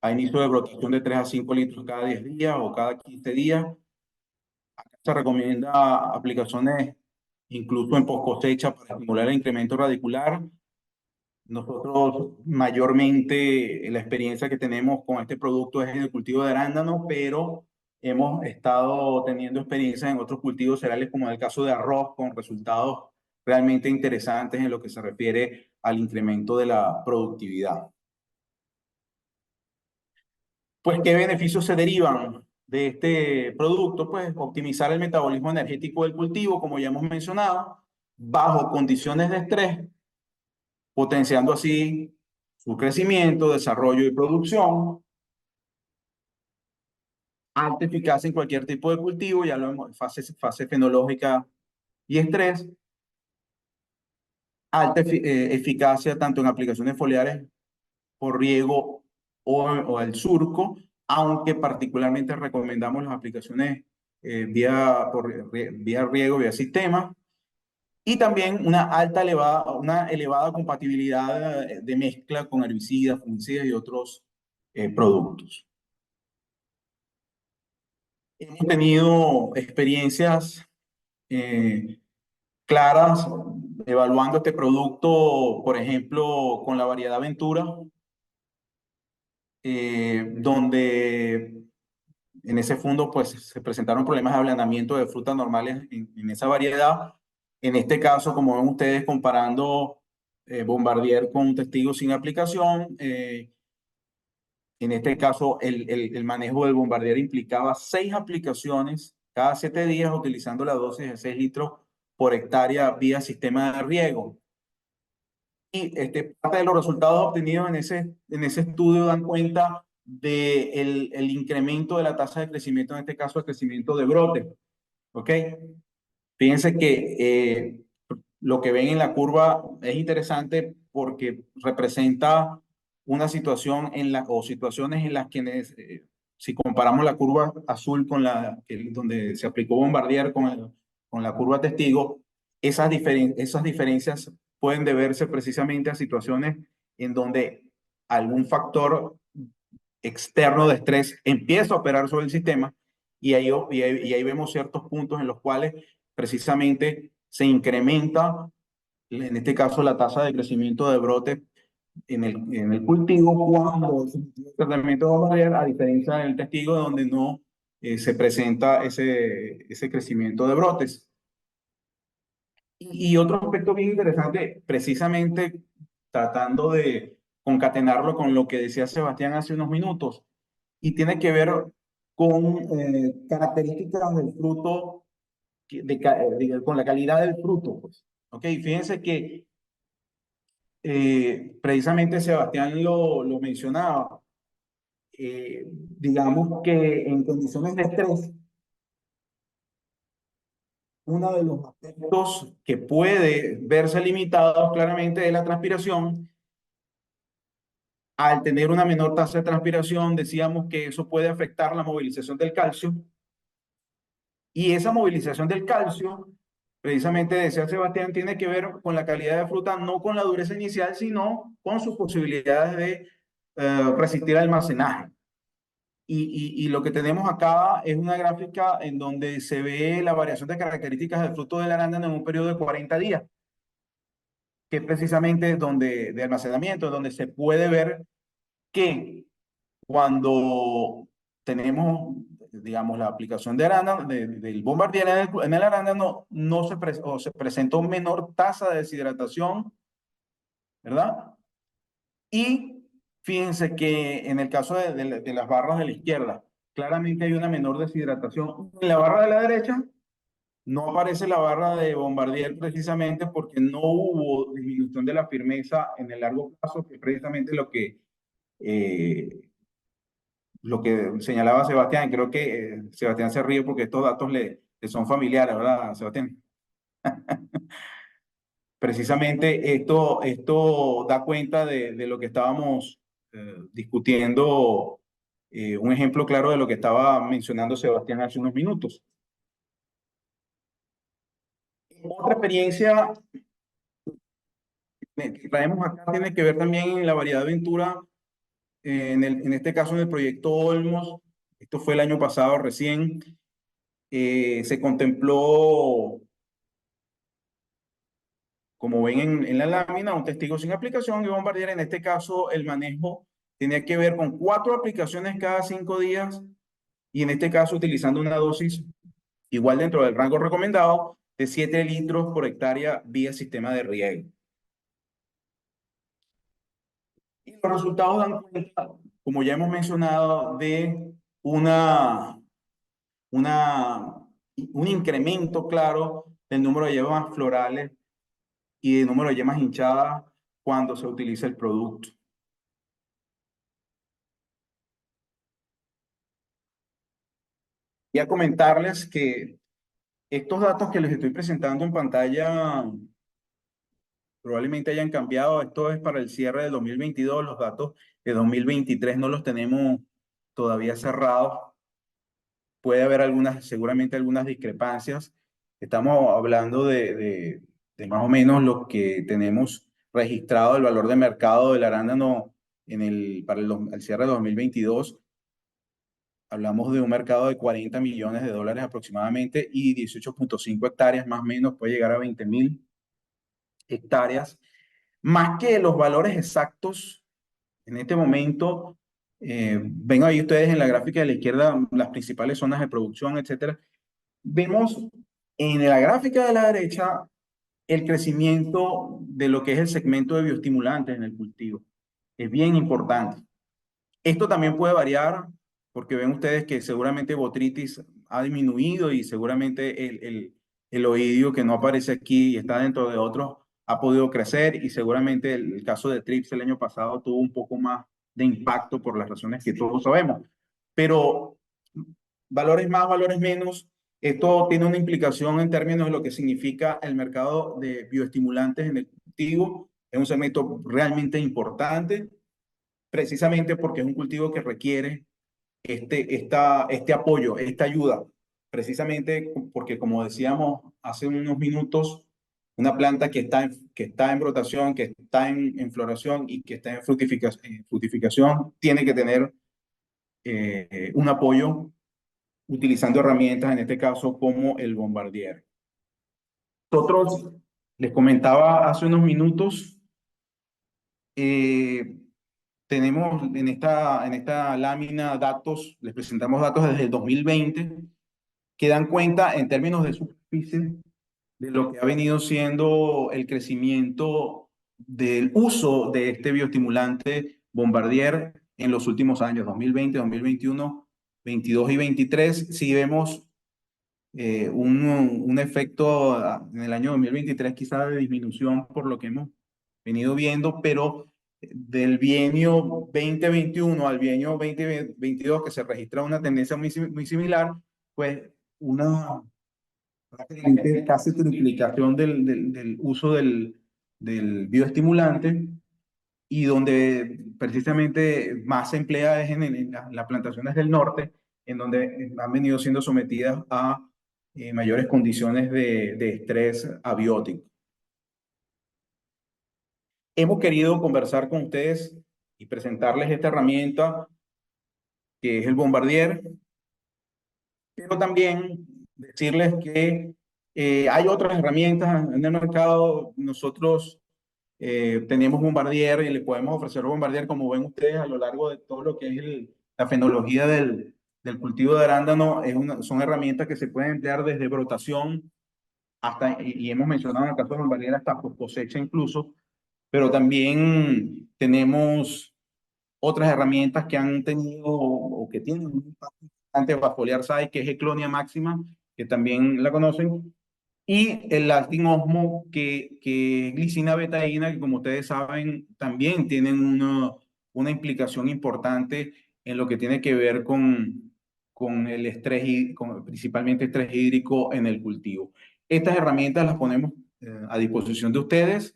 a inicio de brotación de 3 a 5 litros cada 10 días o cada 15 días. Acá se recomienda aplicaciones incluso en post cosecha para estimular el incremento radicular. Nosotros mayormente la experiencia que tenemos con este producto es en el cultivo de arándano, pero hemos estado teniendo experiencia en otros cultivos cereales como en el caso de arroz con resultados realmente interesantes en lo que se refiere al incremento de la productividad. Pues, ¿qué beneficios se derivan de este producto? Pues optimizar el metabolismo energético del cultivo, como ya hemos mencionado, bajo condiciones de estrés, potenciando así su crecimiento, desarrollo y producción. Alta eficacia en cualquier tipo de cultivo, ya lo hemos, fase fenológica y estrés. Alta eficacia tanto en aplicaciones foliares por riego o al surco, aunque particularmente recomendamos las aplicaciones vía riego, vía sistema, y también una elevada compatibilidad de mezcla con herbicidas, fungicidas y otros productos. Hemos tenido experiencias claras evaluando este producto, por ejemplo, con la variedad Ventura, donde en ese fondo pues se presentaron problemas de ablandamiento de frutas normales en esa variedad. En este caso, como ven ustedes comparando Bombardier con un testigo sin aplicación, en este caso el manejo del Bombardier implicaba 6 aplicaciones cada 7 días utilizando la dosis de 6 litros por hectárea vía sistema de riego. Y parte de los resultados obtenidos en ese estudio dan cuenta del el incremento de la tasa de crecimiento, en este caso el crecimiento de brote. ¿Ok? Fíjense que lo que ven en la curva es interesante porque representa una situación o situaciones en las que si comparamos la curva azul con donde se aplicó Bombardier con la curva testigo, esas diferencias pueden deberse precisamente a situaciones en donde algún factor externo de estrés empieza a operar sobre el sistema y ahí vemos ciertos puntos en los cuales precisamente se incrementa, en este caso, la tasa de crecimiento de brote en el cultivo cuando el tratamiento de Bombardier, a diferencia del testigo donde no se presenta ese crecimiento de brotes. Y otro aspecto bien interesante, precisamente tratando de concatenarlo con lo que decía Sebastián hace unos minutos, y tiene que ver con características del fruto, con la calidad del fruto, pues. Ok, fíjense que precisamente Sebastián lo mencionaba, digamos que en condiciones de estrés, uno de los aspectos que puede verse limitado claramente es la transpiración. Al tener una menor tasa de transpiración, decíamos que eso puede afectar la movilización del calcio. Y esa movilización del calcio, precisamente decía Sebastián, tiene que ver con la calidad de fruta, no con la dureza inicial, sino con sus posibilidades de resistir al almacenaje. Y lo que tenemos acá es una gráfica en donde se ve la variación de características del fruto del arándano en un periodo de 40 días, que es precisamente donde, de almacenamiento, donde se puede ver que cuando tenemos, digamos, la aplicación de arándano, del bombardier en el arándano, no se, o se presenta una menor tasa de deshidratación, ¿verdad? Y fíjense que en el caso de las barras de la izquierda, claramente hay una menor deshidratación. En la barra de la derecha no aparece la barra de Bombardier precisamente porque no hubo disminución de la firmeza en el largo plazo, que es precisamente lo que señalaba Sebastián. Creo que Sebastián se ríe porque estos datos le son familiares, ¿verdad, Sebastián? Precisamente esto da cuenta de lo que estábamos discutiendo, un ejemplo claro de lo que estaba mencionando Sebastián hace unos minutos. Otra experiencia que traemos acá tiene que ver también en la variedad de aventura, en este caso en el proyecto Olmos. Esto fue el año pasado recién. Se contempló, como ven en la lámina, un testigo sin aplicación y Bombardier. En este caso, el manejo tenía que ver con 4 aplicaciones cada 5 días y en este caso utilizando una dosis igual dentro del rango recomendado de 7 litros por hectárea vía sistema de riego. Y los resultados dan cuenta, como ya hemos mencionado, de un incremento claro del número de yemas florales y del número de yemas hinchadas cuando se utiliza el producto. Y a comentarles que estos datos que les estoy presentando en pantalla probablemente hayan cambiado. Esto es para el cierre del 2022. Los datos de 2023 no los tenemos todavía cerrados. Puede haber seguramente algunas discrepancias. Estamos hablando de más o menos lo que tenemos registrado, el valor de mercado del arándano para el cierre de 2022. Hablamos de un mercado de 40 millones de dólares aproximadamente y 18.5 hectáreas, más o menos, puede llegar a 20.000 hectáreas. Más que los valores exactos, en este momento, ven ahí ustedes en la gráfica de la izquierda las principales zonas de producción, etcétera. Vemos en la gráfica de la derecha el crecimiento de lo que es el segmento de bioestimulantes en el cultivo. Es bien importante. Esto también puede variar porque ven ustedes que seguramente Botrytis ha disminuido y seguramente el oidio que no aparece aquí y está dentro de otros ha podido crecer y seguramente el caso de Trips el año pasado tuvo un poco más de impacto por las razones que todos sabemos. Pero valores más, valores menos, esto tiene una implicación en términos de lo que significa el mercado de bioestimulantes en el cultivo. Es un segmento realmente importante, precisamente porque es un cultivo que requiere este apoyo, esta ayuda, precisamente porque, como decíamos hace unos minutos, una planta que está en brotación, que está en floración y que está en fructificación, tiene que tener un apoyo utilizando herramientas, en este caso, como el Bombardier. Nosotros, les comentaba hace unos minutos, tenemos en esta lámina datos, les presentamos datos desde el 2020 que dan cuenta en términos de superficie de lo que ha venido siendo el crecimiento del uso de este bioestimulante Bombardier en los últimos años, 2020, 2021, 22 y 23. Si vemos un efecto en el año 2023 quizá de disminución por lo que hemos venido viendo, pero del bienio 2021 al bienio 2022, que se registra una tendencia muy similar, pues una prácticamente casi triplicación del uso del bioestimulante, y donde precisamente más se emplea es en las plantaciones del norte, en donde han venido siendo sometidas a mayores condiciones de estrés abiótico. Hemos querido conversar con ustedes y presentarles esta herramienta que es el Bombardier, pero también decirles que hay otras herramientas en el mercado. Nosotros tenemos Bombardier y le podemos ofrecer Bombardier, como ven ustedes, a lo largo de todo lo que es la fenología del cultivo de arándano. Son herramientas que se pueden emplear desde brotación hasta, y hemos mencionado en el caso de Bombardier, hasta cosecha incluso, pero también tenemos otras herramientas que han tenido o que tienen un impacto importante bajo foliar site, que es Eclonia máxima, que también la conocen, y el Actin Osmo, que es glicina betaína, que como ustedes saben, también tienen una implicación importante en lo que tiene que ver con el estrés, y principalmente estrés hídrico en el cultivo. Estas herramientas las ponemos a disposición de ustedes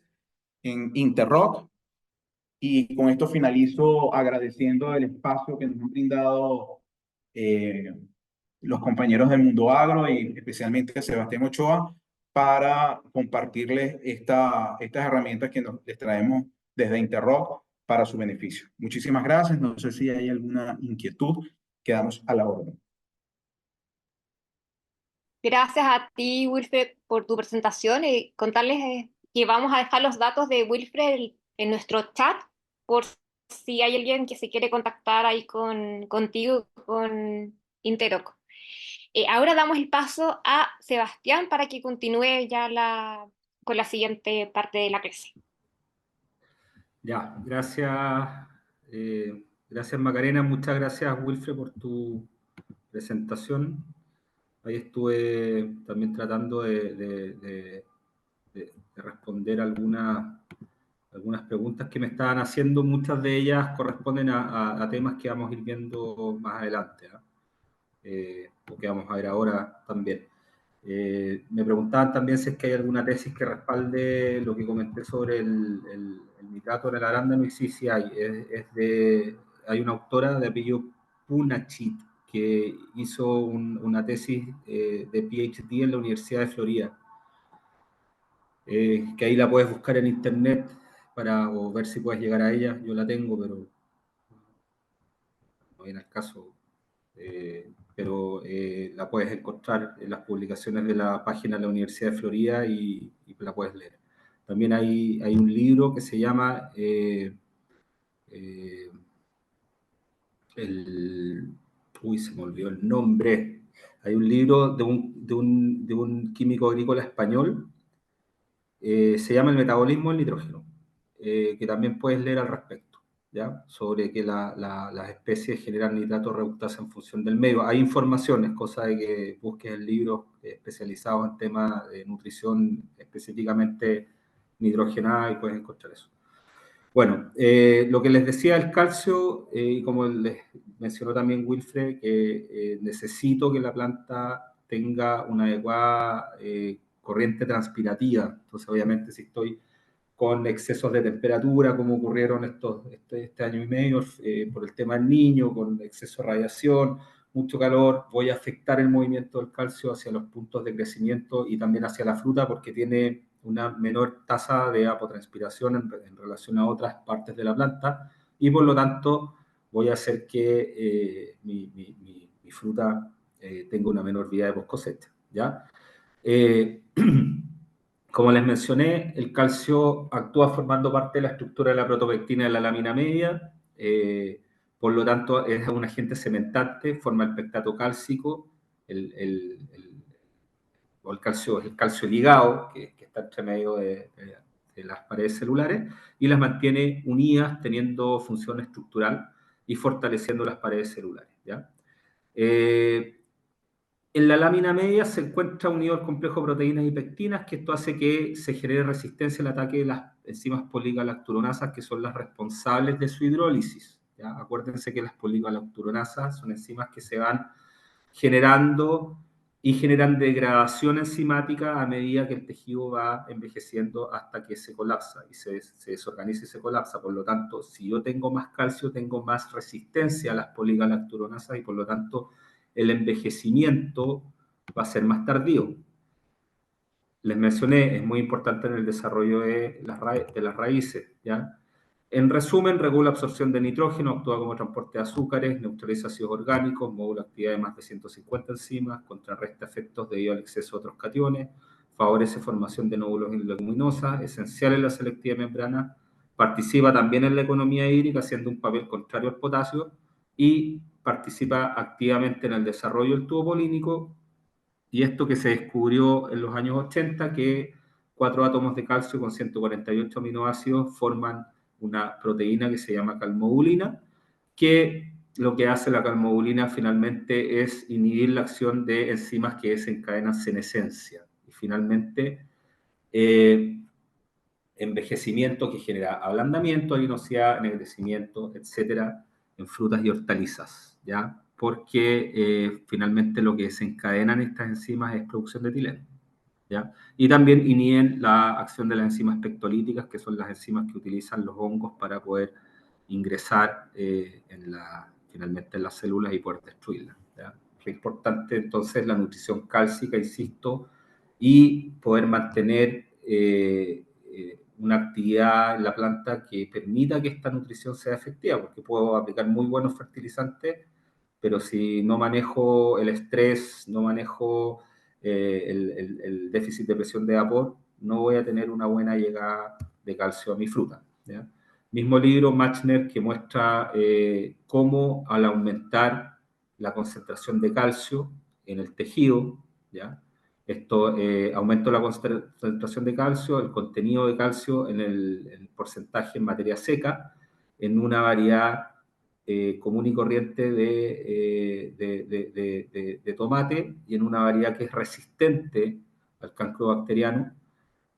en Interrock, y con esto finalizo agradeciendo el espacio que nos han brindado eh, los compañeros del Mundo Agro y especialmente a Sebastián Ochoa para compartirles estas herramientas que les traemos desde Interrock para su beneficio. Muchísimas gracias. No sé si hay alguna inquietud. Quedamos a la orden. Gracias a ti, Wilfred, por tu presentación y contarles que vamos a dejar los datos de Wilfred en nuestro chat por si hay alguien que se quiere contactar ahí contigo, con Interoc. Ahora damos el paso a Sebastián para que continúe ya con la siguiente parte de la clase. Ya, gracias, gracias Macarena, muchas gracias Wilfred por tu presentación. Ahí estuve también tratando de responder algunas preguntas que me estaban haciendo. Muchas de ellas corresponden a temas que vamos a ir viendo más adelante, ¿no? O que vamos a ver ahora también. Me preguntaban también si es que hay alguna tesis que respalde lo que comenté sobre el nitrato en el arándano, y sí hay. Hay una autora de apellido Punachit que hizo una tesis de PhD en la Universidad de Florida, que ahí la puedes buscar en internet o ver si puedes llegar a ella. Yo la tengo, pero no viene al caso. Pero la puedes encontrar en las publicaciones de la página de la Universidad de Florida y la puedes leer. También hay un libro que se llama se me olvidó el nombre. Hay un libro de un químico agrícola español, se llama El metabolismo del nitrógeno, que también puedes leer al respecto, ¿ya? Sobre que las especies generan nitrato reductasa en función del medio. Hay informaciones, cosa de que busques el libro especializado en temas de nutrición específicamente nitrogenada y puedes encontrar eso. Bueno, lo que les decía del calcio, y como les mencionó también Wilfred, que necesito que la planta tenga una adecuada corriente transpirativa. Entonces, obviamente, si estoy con excesos de temperatura, como ocurrieron este año y medio por el tema del Niño, con exceso de radiación, mucho calor, voy a afectar el movimiento del calcio hacia los puntos de crecimiento y también hacia la fruta, porque tiene una menor tasa de evapotranspiración en relación a otras partes de la planta, y por lo tanto voy a hacer que mi fruta tenga una menor vida de post cosecha, ¿ya? Como les mencioné, el calcio actúa formando parte de la estructura de la protopectina de la lámina media, por lo tanto es un agente cementante, forma el pectato cálcico, o el calcio ligado, que está entre medio de las paredes celulares, y las mantiene unidas teniendo función estructural y fortaleciendo las paredes celulares, ¿ya? En la lámina media se encuentra unido el complejo de proteínas y pectinas, que esto hace que se genere resistencia al ataque de las enzimas poligalacturonasas, que son las responsables de su hidrólisis, ¿ya? Acuérdense que las poligalacturonasas son enzimas que se van generando y generan degradación enzimática a medida que el tejido va envejeciendo hasta que se colapsa y se desorganiza y se colapsa. Por lo tanto, si yo tengo más calcio, tengo más resistencia a las poligalacturonasas y por lo tanto el envejecimiento va a ser más tardío. Les mencioné, es muy importante en el desarrollo de las raíces, ¿ya? En resumen, regula absorción de nitrógeno, actúa como transporte de azúcares, neutraliza ácidos orgánicos, modula actividad de más de 150 enzimas, contrarresta efectos debido al exceso de otros cationes, favorece formación de nódulos en leguminosas, esencial en la selectividad membrana, participa también en la economía hídrica, haciendo un papel contrario al potasio, y participa activamente en el desarrollo del tubo polínico, y esto que se descubrió en los años 80, que 4 átomos de calcio con 148 aminoácidos forman una proteína que se llama calmodulina, que lo que hace la calmodulina finalmente es inhibir la acción de enzimas que desencadenan senescencia. Y finalmente, envejecimiento que genera ablandamiento, adenosidad, ennegrecimiento, etcétera, en frutas y hortalizas, ¿ya? Porque finalmente lo que desencadenan estas enzimas es producción de etileno, ¿ya? Y también inhiben la acción de las enzimas pectolíticas, que son las enzimas que utilizan los hongos para poder ingresar finalmente en las células y poder destruirlas, ¿ya? Es importante entonces la nutrición cálcica, insisto, y poder mantener una actividad en la planta que permita que esta nutrición sea efectiva, porque puedo aplicar muy buenos fertilizantes, pero si no manejo el estrés, no manejo el déficit de presión de vapor, no voy a tener una buena llegada de calcio a mi fruta, ¿ya? Mismo libro, Machner, que muestra cómo al aumentar la concentración de calcio en el tejido, ¿ya? Esto aumenta la concentración de calcio, el contenido de calcio en el porcentaje en materia seca, en una variedad común y corriente de tomate y en una variedad que es resistente al cancro bacteriano.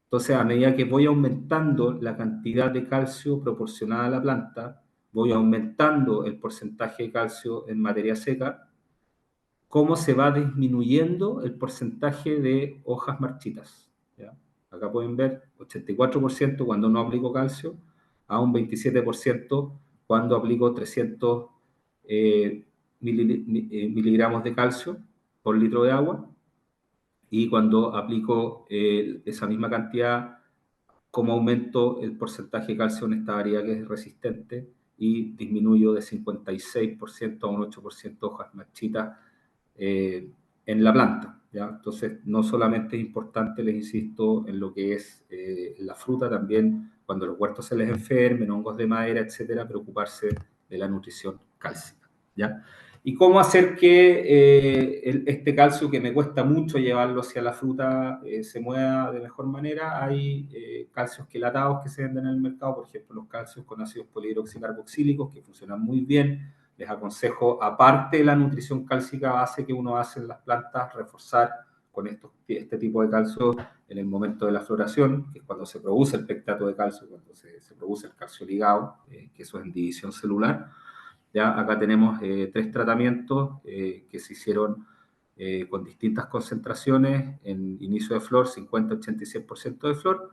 Entonces, a medida que voy aumentando la cantidad de calcio proporcionada a la planta, voy aumentando el porcentaje de calcio en materia seca, cómo se va disminuyendo el porcentaje de hojas marchitas, ¿ya? Acá pueden ver 84% cuando no aplico calcio, a un 27% cuando aplico 300 miligramos de calcio por litro de agua, y cuando aplico esa misma cantidad, cómo aumento el porcentaje de calcio en esta variedad que es resistente y disminuyo de 56% a un 8% hojas marchitas en la planta, ¿ya? Entonces, no solamente es importante, les insisto, en lo que es la fruta, también cuando los huertos se les enfermen, hongos de madera, etcétera, preocuparse de la nutrición cálcica, ¿ya? ¿Y cómo hacer que este calcio, que me cuesta mucho llevarlo hacia la fruta, se mueva de mejor manera? Hay calcios quelatados que se venden en el mercado, por ejemplo, los calcios con ácidos polihidroxicarboxílicos, que funcionan muy bien. Les aconsejo, aparte de la nutrición cálcica base que uno hace en las plantas, reforzar con este tipo de calcio en el momento de la floración, que es cuando se produce el pectato de calcio, cuando se produce el calcio ligado, que eso es en división celular. Ya acá tenemos 3 tratamientos que se hicieron con distintas concentraciones en inicio de flor, 50, 80 y 100% de flor,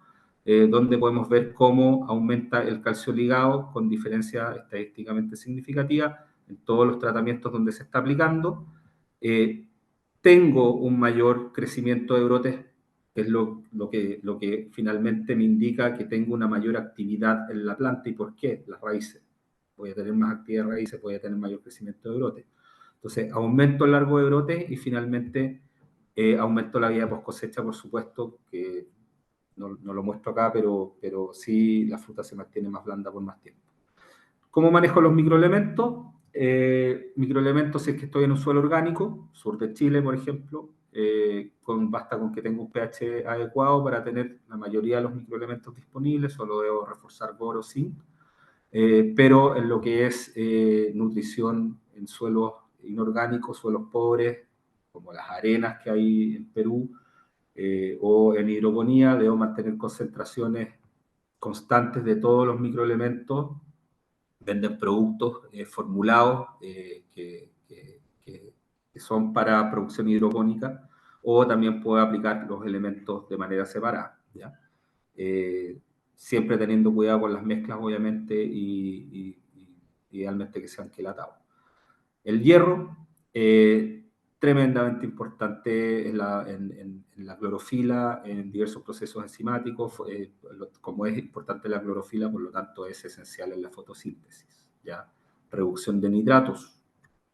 donde podemos ver cómo aumenta el calcio ligado con diferencia estadísticamente significativa en todos los tratamientos donde se está aplicando. Tengo un mayor crecimiento de brotes, que es lo que finalmente me indica que tengo una mayor actividad en la planta. ¿Y por qué? Las raíces. Voy a tener más actividad de raíces, voy a tener mayor crecimiento de brotes. Entonces, aumento el largo de brotes y finalmente aumento la vida post cosecha, por supuesto, que no lo muestro acá, pero sí la fruta se mantiene más blanda por más tiempo. ¿Cómo manejo los microelementos? microelementos si es que estoy en un suelo orgánico, sur de Chile, por ejemplo, basta con que tenga un pH adecuado para tener la mayoría de los microelementos disponibles, solo debo reforzar boro, zinc, pero en lo que es nutrición en suelos inorgánicos, suelos pobres, como las arenas que hay en Perú, o en hidroponía, debo mantener concentraciones constantes de todos los microelementos. Venden productos formulados que son para producción hidropónica, o también puedo aplicar los elementos de manera separada, ¿ya? Siempre teniendo cuidado con las mezclas, obviamente, y idealmente que sean quelatados. El hierro, tremendamente importante en la clorofila, en diversos procesos enzimáticos, como es importante la clorofila, por lo tanto es esencial en la fotosíntesis, ¿ya? Reducción de nitratos,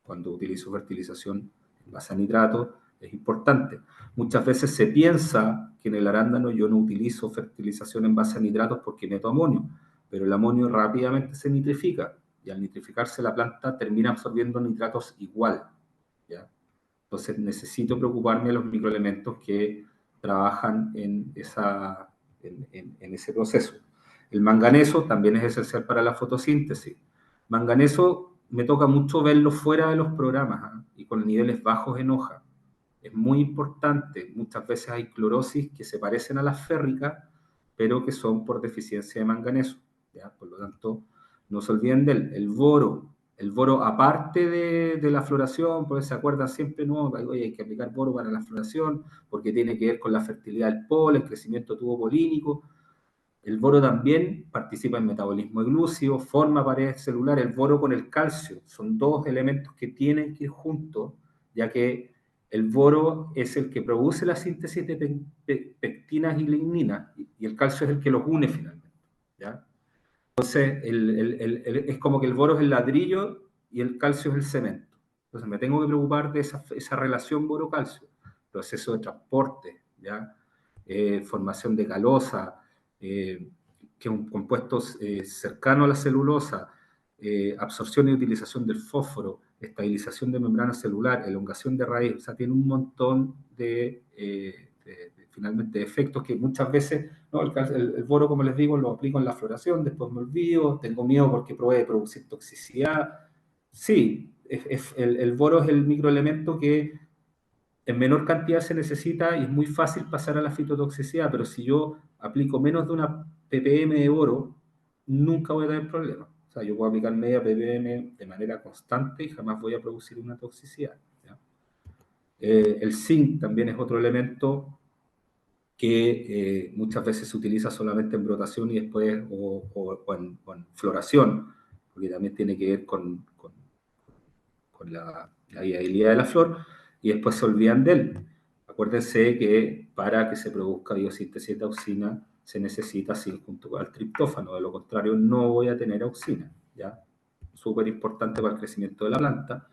cuando utilizo fertilización en base a nitratos, es importante. Muchas veces se piensa que en el arándano yo no utilizo fertilización en base a nitratos porque meto amonio, pero el amonio rápidamente se nitrifica, y al nitrificarse la planta termina absorbiendo nitratos igual, ¿ya? Entonces necesito preocuparme de los microelementos que trabajan en ese proceso. El manganeso también es esencial para la fotosíntesis. Manganeso me toca mucho verlo fuera de los programas, ¿eh? Y con niveles bajos en hoja. Es muy importante. Muchas veces hay clorosis que se parecen a las férricas, pero que son por deficiencia de manganeso, ¿ya? Por lo tanto, no se olviden del boro. El boro, aparte de la floración, porque se acuerdan siempre, no, oye, hay que aplicar boro para la floración, porque tiene que ver con la fertilidad del polen, el crecimiento tubo polínico. El boro también participa en metabolismo de glúcido, forma paredes celulares. El boro con el calcio son dos elementos que tienen que ir juntos, ya que el boro es el que produce la síntesis de pectinas y ligninas, y el calcio es el que los une finalmente, ¿ya? Entonces, es como que el boro es el ladrillo y el calcio es el cemento. Entonces, me tengo que preocupar de esa relación boro-calcio, proceso de transporte, ¿ya? Formación de calosa, que es un compuesto cercano a la celulosa, absorción y utilización del fósforo, estabilización de membrana celular, elongación de raíz. O sea, tiene un montón finalmente de efectos que muchas veces, ¿no? El boro, como les digo, lo aplico en la floración, después me olvido, tengo miedo porque puede producir toxicidad. Sí, el boro es el microelemento que en menor cantidad se necesita y es muy fácil pasar a la fitotoxicidad, pero si yo aplico menos de una ppm de boro, nunca voy a tener problemas. O sea, yo puedo aplicar media ppm de manera constante y jamás voy a producir una toxicidad, ¿ya? El zinc también es otro elemento que muchas veces se utiliza solamente en brotación y después o en floración, porque también tiene que ver con la viabilidad de la flor, y después se olvidan de él. Acuérdense que para que se produzca biosíntesis de auxina se necesita zinc junto al triptófano, de lo contrario no voy a tener auxina, ¿ya? Súper importante para el crecimiento de la planta.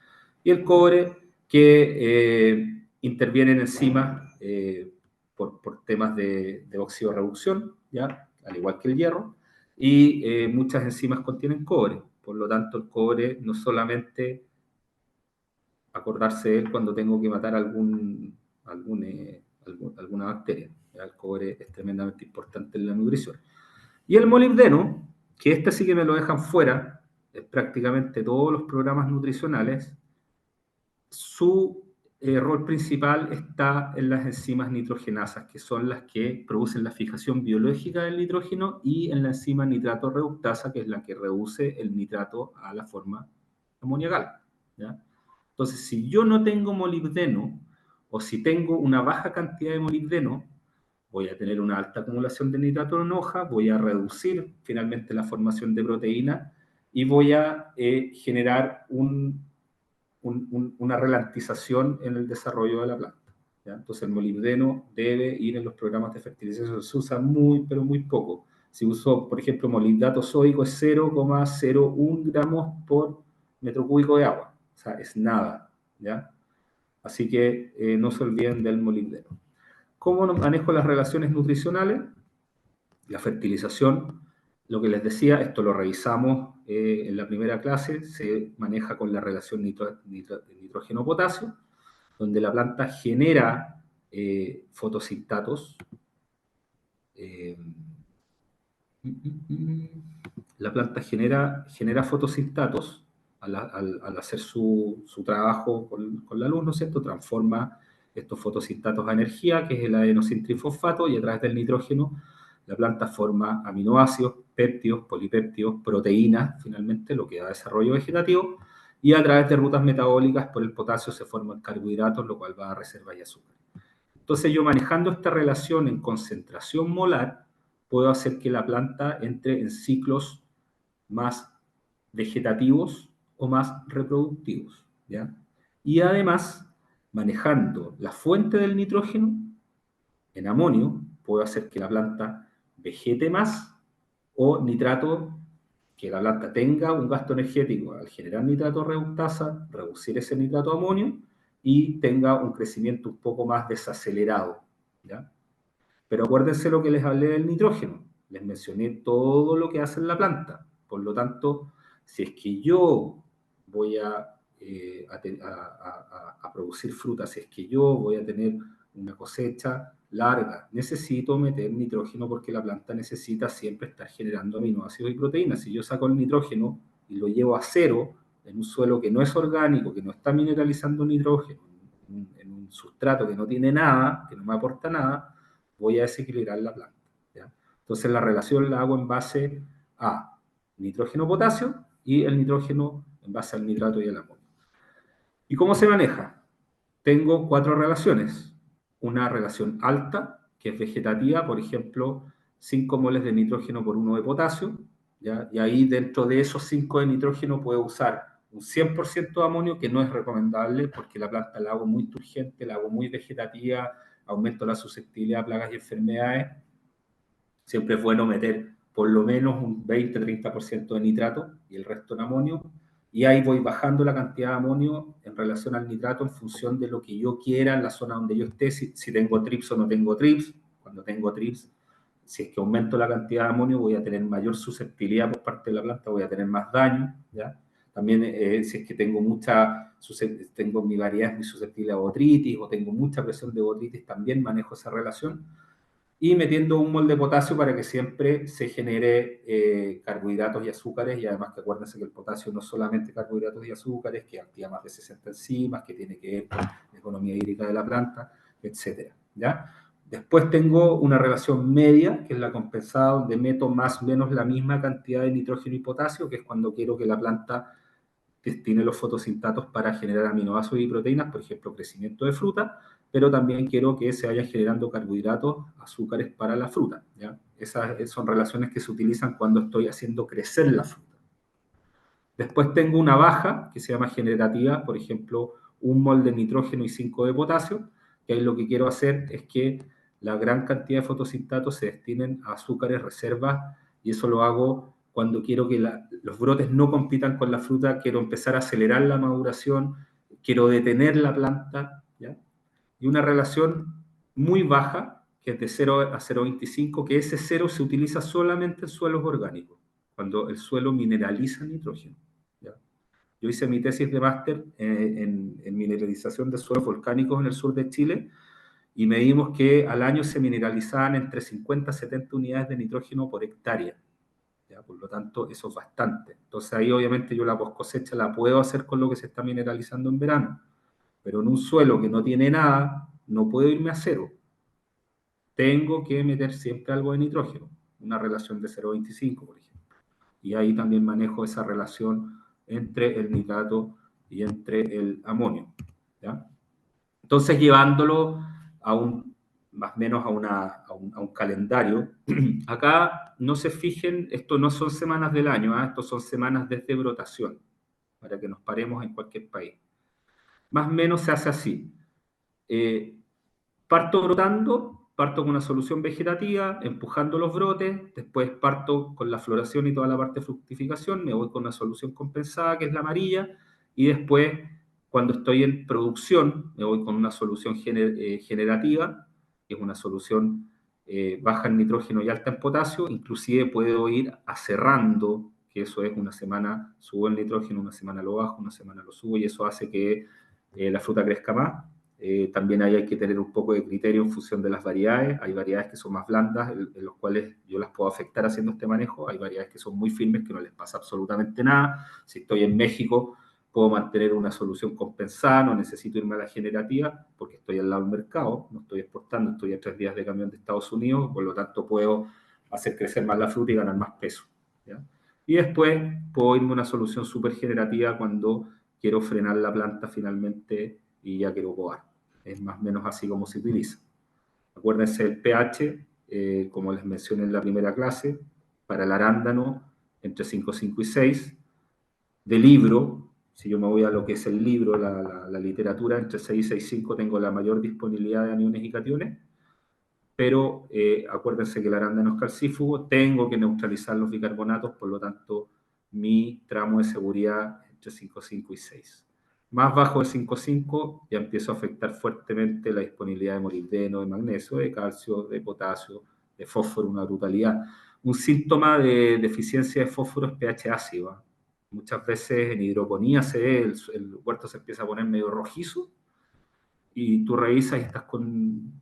Y el cobre, que interviene en enzimas por temas de oxidorreducción, ¿ya? Al igual que el hierro, y muchas enzimas contienen cobre. Por lo tanto, el cobre no solamente acordarse de él cuando tengo que matar alguna bacteria. ¿Ya? El cobre es tremendamente importante en la nutrición. Y el molibdeno, que este sí que me lo dejan fuera, prácticamente todos los programas nutricionales, su rol principal está en las enzimas nitrogenasas, que son las que producen la fijación biológica del nitrógeno, y en la enzima nitrato reductasa, que es la que reduce el nitrato a la forma amoniacal, ¿ya? Entonces, si yo no tengo molibdeno, o si tengo una baja cantidad de molibdeno, voy a tener una alta acumulación de nitrato en hoja, voy a reducir finalmente la formación de proteína y voy a generar una ralentización en el desarrollo de la planta, ¿ya? Entonces el molibdeno debe ir en los programas de fertilización, se usa muy, pero muy poco. Si uso, por ejemplo, molibdato sódico, es 0,01 gramos por metro cúbico de agua, o sea, es nada, ¿ya? Así que no se olviden del molibdeno. ¿Cómo manejo las relaciones nutricionales? La fertilización lo que les decía, esto lo revisamos en la primera clase, se maneja con la relación nitrógeno-potasio, donde la planta genera fotosintatos. La planta genera fotosintatos al hacer su trabajo con la luz, ¿no es cierto? Transforma estos fotosintatos a energía, que es el adenosintrifosfato, y a través del nitrógeno la planta forma aminoácidos, péptidos, polipéptidos, proteínas, finalmente, lo que da desarrollo vegetativo, y a través de rutas metabólicas por el potasio se forman carbohidratos, lo cual va a reservas y azúcar. Entonces yo, manejando esta relación en concentración molar, puedo hacer que la planta entre en ciclos más vegetativos o más reproductivos, ¿ya? Y además, manejando la fuente del nitrógeno en amonio, puedo hacer que la planta vegete más, o nitrato, que la planta tenga un gasto energético al generar nitrato reductasa, reducir ese nitrato amonio, y tenga un crecimiento un poco más desacelerado, ¿ya? Pero acuérdense lo que les hablé del nitrógeno. Les mencioné todo lo que hace en la planta. Por lo tanto, si es que yo voy a producir fruta, si es que yo voy a tener una cosecha larga, necesito meter nitrógeno, porque la planta necesita siempre estar generando aminoácidos y proteínas. Si yo saco el nitrógeno y lo llevo a cero en un suelo que no es orgánico, que no está mineralizando nitrógeno, en un sustrato que no tiene nada, que no me aporta nada, voy a desequilibrar la planta, ¿ya? Entonces la relación la hago en base a nitrógeno-potasio y el nitrógeno en base al nitrato y el amonio. ¿Y cómo se maneja? Tengo 4 relaciones. Una relación alta, que es vegetativa, por ejemplo, 5 moles de nitrógeno por 1 de potasio, ¿ya? Y ahí dentro de esos 5 de nitrógeno puedo usar un 100% de amonio, que no es recomendable porque la planta la hago muy turgente, la hago muy vegetativa, aumento la susceptibilidad a plagas y enfermedades. Siempre es bueno meter por lo menos un 20-30% de nitrato y el resto en amonio, y ahí voy bajando la cantidad de amonio en relación al nitrato en función de lo que yo quiera en la zona donde yo esté, si tengo trips o no tengo trips. Cuando tengo trips, si es que aumento la cantidad de amonio, voy a tener mayor susceptibilidad por parte de la planta, voy a tener más daño, ¿ya? También si es que tengo mi variedad es muy susceptible a botritis, o tengo mucha presión de botritis, también manejo esa relación. Y metiendo un mol de potasio para que siempre se genere carbohidratos y azúcares, y además que acuérdense que el potasio no es solamente carbohidratos y azúcares, que activa más de 60 enzimas, que tiene que ver con la economía hídrica de la planta, etc., ¿ya? Después tengo una relación media, que es la compensada, donde meto más o menos la misma cantidad de nitrógeno y potasio, que es cuando quiero que la planta tiene los fotosintatos para generar aminoácidos y proteínas, por ejemplo, crecimiento de fruta, pero también quiero que se vayan generando carbohidratos, azúcares para la fruta, ¿ya? Esas son relaciones que se utilizan cuando estoy haciendo crecer la fruta. Después tengo una baja, que se llama generativa, por ejemplo, 1 mol de nitrógeno y 5 de potasio, que ahí lo que quiero hacer es que la gran cantidad de fotosintatos se destinen a azúcares reservas, y eso lo hago cuando quiero que los brotes no compitan con la fruta, quiero empezar a acelerar la maduración, quiero detener la planta, ¿ya? Y una relación muy baja, que es de 0 a 0,25, que ese 0 se utiliza solamente en suelos orgánicos, cuando el suelo mineraliza nitrógeno, ¿ya? Yo hice mi tesis de máster en mineralización de suelos volcánicos en el sur de Chile, y medimos que al año se mineralizaban entre 50 a 70 unidades de nitrógeno por hectárea, ¿ya? Por lo tanto, eso es bastante. Entonces ahí obviamente yo la post-cosecha la puedo hacer con lo que se está mineralizando en verano, pero en un suelo que no tiene nada, no puedo irme a 0. Tengo que meter siempre algo de nitrógeno, una relación de 0,25, por ejemplo. Y ahí también manejo esa relación entre el nitrato y entre el amonio, ¿ya? Entonces, llevándolo más o menos a un calendario, acá no se fijen, esto no son semanas del año, ¿eh? Esto son semanas desde brotación, para que nos paremos en cualquier país. Más o menos se hace así. Parto brotando, parto con una solución vegetativa, empujando los brotes, después parto con la floración y toda la parte de fructificación, me voy con una solución compensada, que es la amarilla, y después, cuando estoy en producción, me voy con una solución generativa, que es una solución baja en nitrógeno y alta en potasio, inclusive puedo ir aserrando, que eso es una semana subo el nitrógeno, una semana lo bajo, una semana lo subo, y eso hace que la fruta crezca más. También ahí hay que tener un poco de criterio en función de las variedades. Hay variedades que son más blandas, en los cuales yo las puedo afectar haciendo este manejo. Hay variedades que son muy firmes, que no les pasa absolutamente nada. Si estoy en México, puedo mantener una solución compensada, no necesito irme a la generativa, porque estoy al lado del mercado, no estoy exportando, estoy a 3 días de camión de Estados Unidos, por lo tanto puedo hacer crecer más la fruta y ganar más peso, ¿ya? Y después puedo irme a una solución súper generativa cuando quiero frenar la planta finalmente y ya quiero podar. Es más o menos así como se utiliza. Acuérdense del pH, como les mencioné en la primera clase, para el arándano entre 5,5 y 6. De libro, si yo me voy a lo que es el libro, la literatura, entre 6 y 6,5 tengo la mayor disponibilidad de aniones y cationes, pero acuérdense que el arándano es calcífugo, tengo que neutralizar los bicarbonatos, por lo tanto, mi tramo de seguridad entre 5,5 y 6. Más bajo de 5,5 ya empiezo a afectar fuertemente la disponibilidad de molibdeno, de magnesio, de calcio, de potasio, de fósforo, una brutalidad. Un síntoma de deficiencia de fósforo es pH ácido. Muchas veces en hidroponía se ve, el huerto se empieza a poner medio rojizo y tú revisas y estás con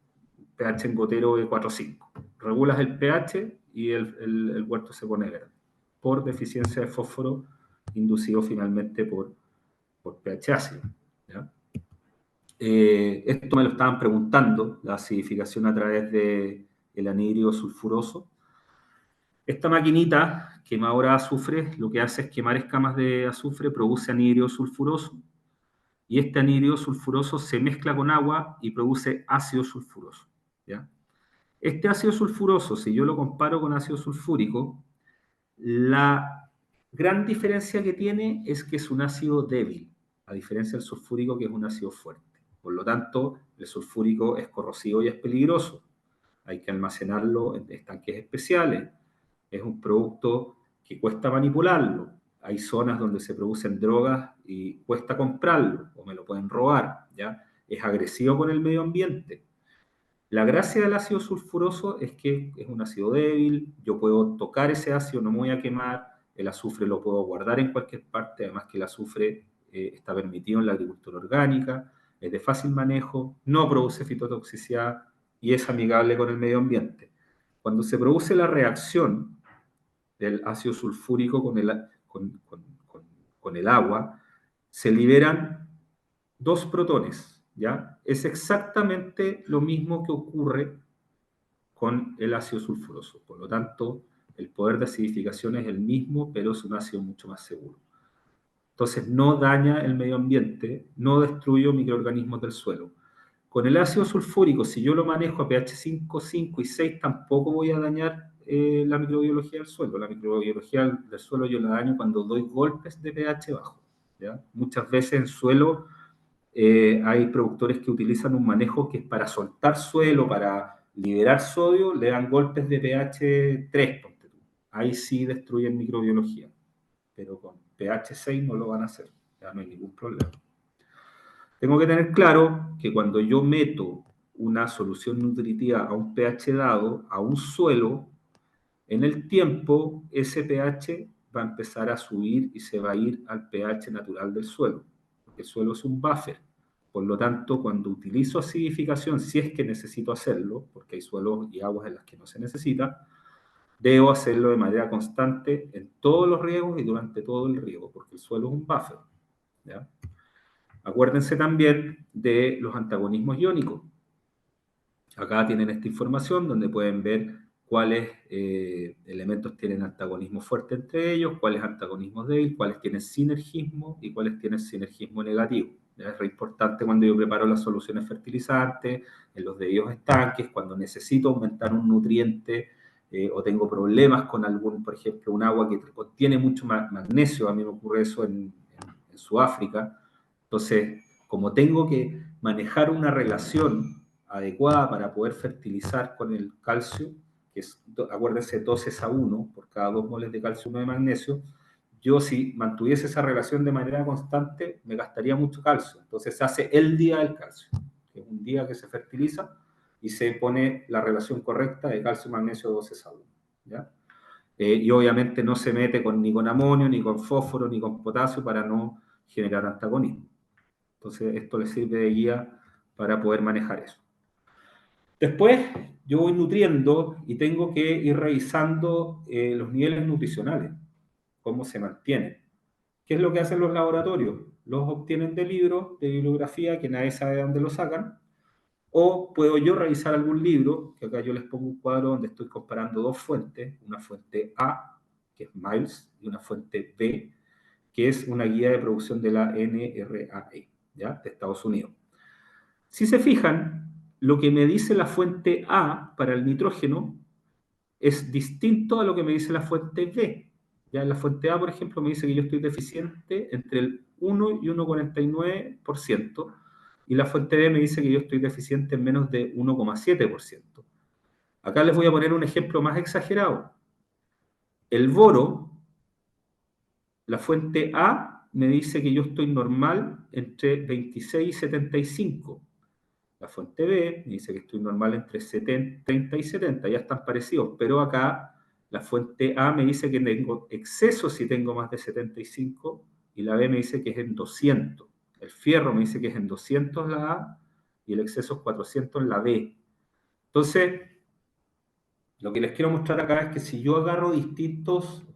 pH en gotero de 4,5. Regulas el pH y el huerto se pone verde por deficiencia de fósforo inducido finalmente por pH ácido, ¿ya? Esto me lo estaban preguntando, la acidificación a través del anhídrido sulfuroso. Esta maquinita quemadora de azufre lo que hace es quemar escamas de azufre, produce anhídrido sulfuroso, y este anhídrido sulfuroso se mezcla con agua y produce ácido sulfuroso, ¿ya? Este ácido sulfuroso, si yo lo comparo con ácido sulfúrico, la gran diferencia que tiene es que es un ácido débil, a diferencia del sulfúrico, que es un ácido fuerte. Por lo tanto, el sulfúrico es corrosivo y es peligroso. Hay que almacenarlo en estanques especiales. Es un producto que cuesta manipularlo. Hay zonas donde se producen drogas y cuesta comprarlo, o me lo pueden robar, ¿ya? Es agresivo con el medio ambiente. La gracia del ácido sulfuroso es que es un ácido débil, yo puedo tocar ese ácido, no me voy a quemar, el azufre lo puedo guardar en cualquier parte, además que el azufre está permitido en la agricultura orgánica, es de fácil manejo, no produce fitotoxicidad y es amigable con el medio ambiente. Cuando se produce la reacción del ácido sulfúrico con el agua, se liberan 2 protones, ¿ya? Es exactamente lo mismo que ocurre con el ácido sulfuroso. Por lo tanto, el poder de acidificación es el mismo, pero es un ácido mucho más seguro. Entonces, no daña el medio ambiente, no destruye microorganismos del suelo. Con el ácido sulfúrico, si yo lo manejo a pH 5, 5 y 6, tampoco voy a dañar la microbiología del suelo. La microbiología del suelo yo la daño cuando doy golpes de pH bajo, ¿ya? Muchas veces en suelo hay productores que utilizan un manejo que es para soltar suelo, para liberar sodio, le dan golpes de pH 3, ponte tú. Ahí sí destruyen microbiología, pero con pH 6 no lo van a hacer, ya no hay ningún problema. Tengo que tener claro que cuando yo meto una solución nutritiva a un pH dado, a un suelo, en el tiempo ese pH va a empezar a subir y se va a ir al pH natural del suelo, porque el suelo es un buffer. Por lo tanto, cuando utilizo acidificación, si es que necesito hacerlo, porque hay suelos y aguas en las que no se necesita, debo hacerlo de manera constante en todos los riegos y durante todo el riego, porque el suelo es un buffer, ¿ya? Acuérdense también de los antagonismos iónicos. Acá tienen esta información donde pueden ver cuáles elementos tienen antagonismo fuerte entre ellos, cuáles antagonismos débiles, cuáles tienen sinergismo y cuáles tienen sinergismo negativo. Es re importante cuando yo preparo las soluciones fertilizantes, en los debidos estanques, cuando necesito aumentar un nutriente o tengo problemas con algún, por ejemplo, un agua que contiene mucho magnesio, a mí me ocurre eso en Sudáfrica. Entonces, como tengo que manejar una relación adecuada para poder fertilizar con el calcio, que es, acuérdense, 12:1 por cada 2 moles de calcio, 1 de magnesio, yo si mantuviese esa relación de manera constante, me gastaría mucho calcio. Entonces se hace el día del calcio, que es un día que se fertiliza, y se pone la relación correcta de calcio, magnesio, 2:1, ¿ya? Y obviamente no se mete ni con amonio, ni con fósforo, ni con potasio para no generar antagonismo. Entonces, esto le sirve de guía para poder manejar eso. Después, yo voy nutriendo y tengo que ir revisando los niveles nutricionales, cómo se mantienen. ¿Qué es lo que hacen los laboratorios? Los obtienen de libros, de bibliografía, que nadie sabe de dónde lo sacan, o puedo yo revisar algún libro, que acá yo les pongo un cuadro donde estoy comparando dos fuentes, una fuente A, que es Miles, y una fuente B, que es una guía de producción de la NRAE, ¿ya? De Estados Unidos. Si se fijan, lo que me dice la fuente A para el nitrógeno es distinto a lo que me dice la fuente B. Ya en la fuente A, por ejemplo, me dice que yo estoy deficiente entre el 1 y 1,49%, y la fuente B me dice que yo estoy deficiente en menos de 1,7%. Acá les voy a poner un ejemplo más exagerado. El boro, la fuente A me dice que yo estoy normal entre 26 y 75. La fuente B me dice que estoy normal entre 30 y 70, ya están parecidos, pero acá la fuente A me dice que tengo exceso si tengo más de 75 y la B me dice que es en 200. El fierro me dice que es en 200 la A y el exceso es 400 en la B. Entonces, lo que les quiero mostrar acá es que si yo agarro distintos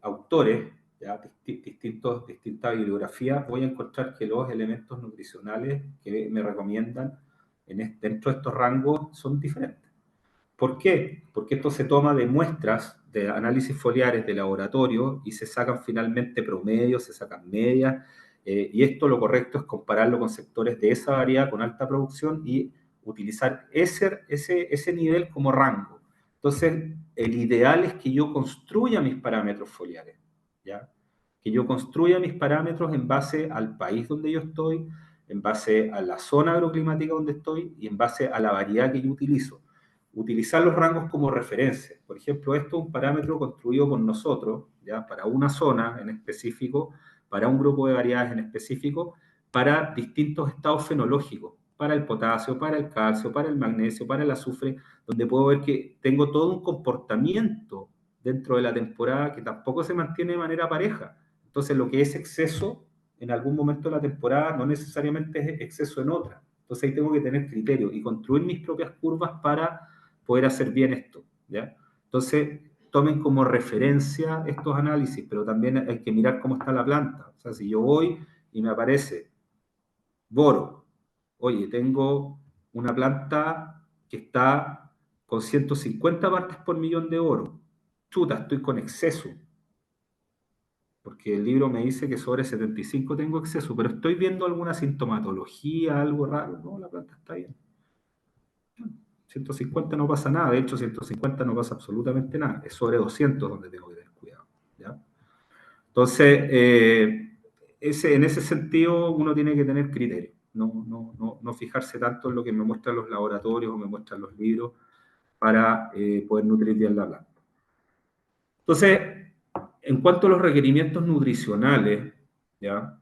autores, ¿ya? Distintas bibliografías, voy a encontrar que los elementos nutricionales que me recomiendan dentro de estos rangos son diferentes. ¿Por qué? Porque esto se toma de muestras de análisis foliares de laboratorio y se sacan finalmente promedios, se sacan medias, y esto lo correcto es compararlo con sectores de esa variedad con alta producción y utilizar ese nivel como rango. Entonces, el ideal es que yo construya mis parámetros foliares, ¿ya? Que yo construya mis parámetros en base al país donde yo estoy, en base a la zona agroclimática donde estoy y en base a la variedad que yo utilizo. Utilizar los rangos como referencia. Por ejemplo, esto es un parámetro construido por nosotros, ¿ya? Para una zona en específico, para un grupo de variedades en específico, para distintos estados fenológicos, para el potasio, para el calcio, para el magnesio, para el azufre, donde puedo ver que tengo todo un comportamiento dentro de la temporada que tampoco se mantiene de manera pareja. Entonces, lo que es exceso en algún momento de la temporada no necesariamente es exceso en otra. Entonces, ahí tengo que tener criterio y construir mis propias curvas para poder hacer bien esto, ¿ya? Entonces, tomen como referencia estos análisis, pero también hay que mirar cómo está la planta. O sea, si yo voy y me aparece boro, oye, tengo una planta que está con 150 partes por millón de oro. Chuta, estoy con exceso. Porque el libro me dice que sobre 75 tengo exceso, pero estoy viendo alguna sintomatología, algo raro. No, la planta está bien. 150 no pasa nada, de hecho 150 no pasa absolutamente nada, es sobre 200 donde tengo que tener cuidado, ¿ya? Entonces, en ese sentido uno tiene que tener criterio, no fijarse tanto en lo que me muestran los laboratorios o me muestran los libros para poder nutrir bien la planta. Entonces, en cuanto a los requerimientos nutricionales, ¿ya?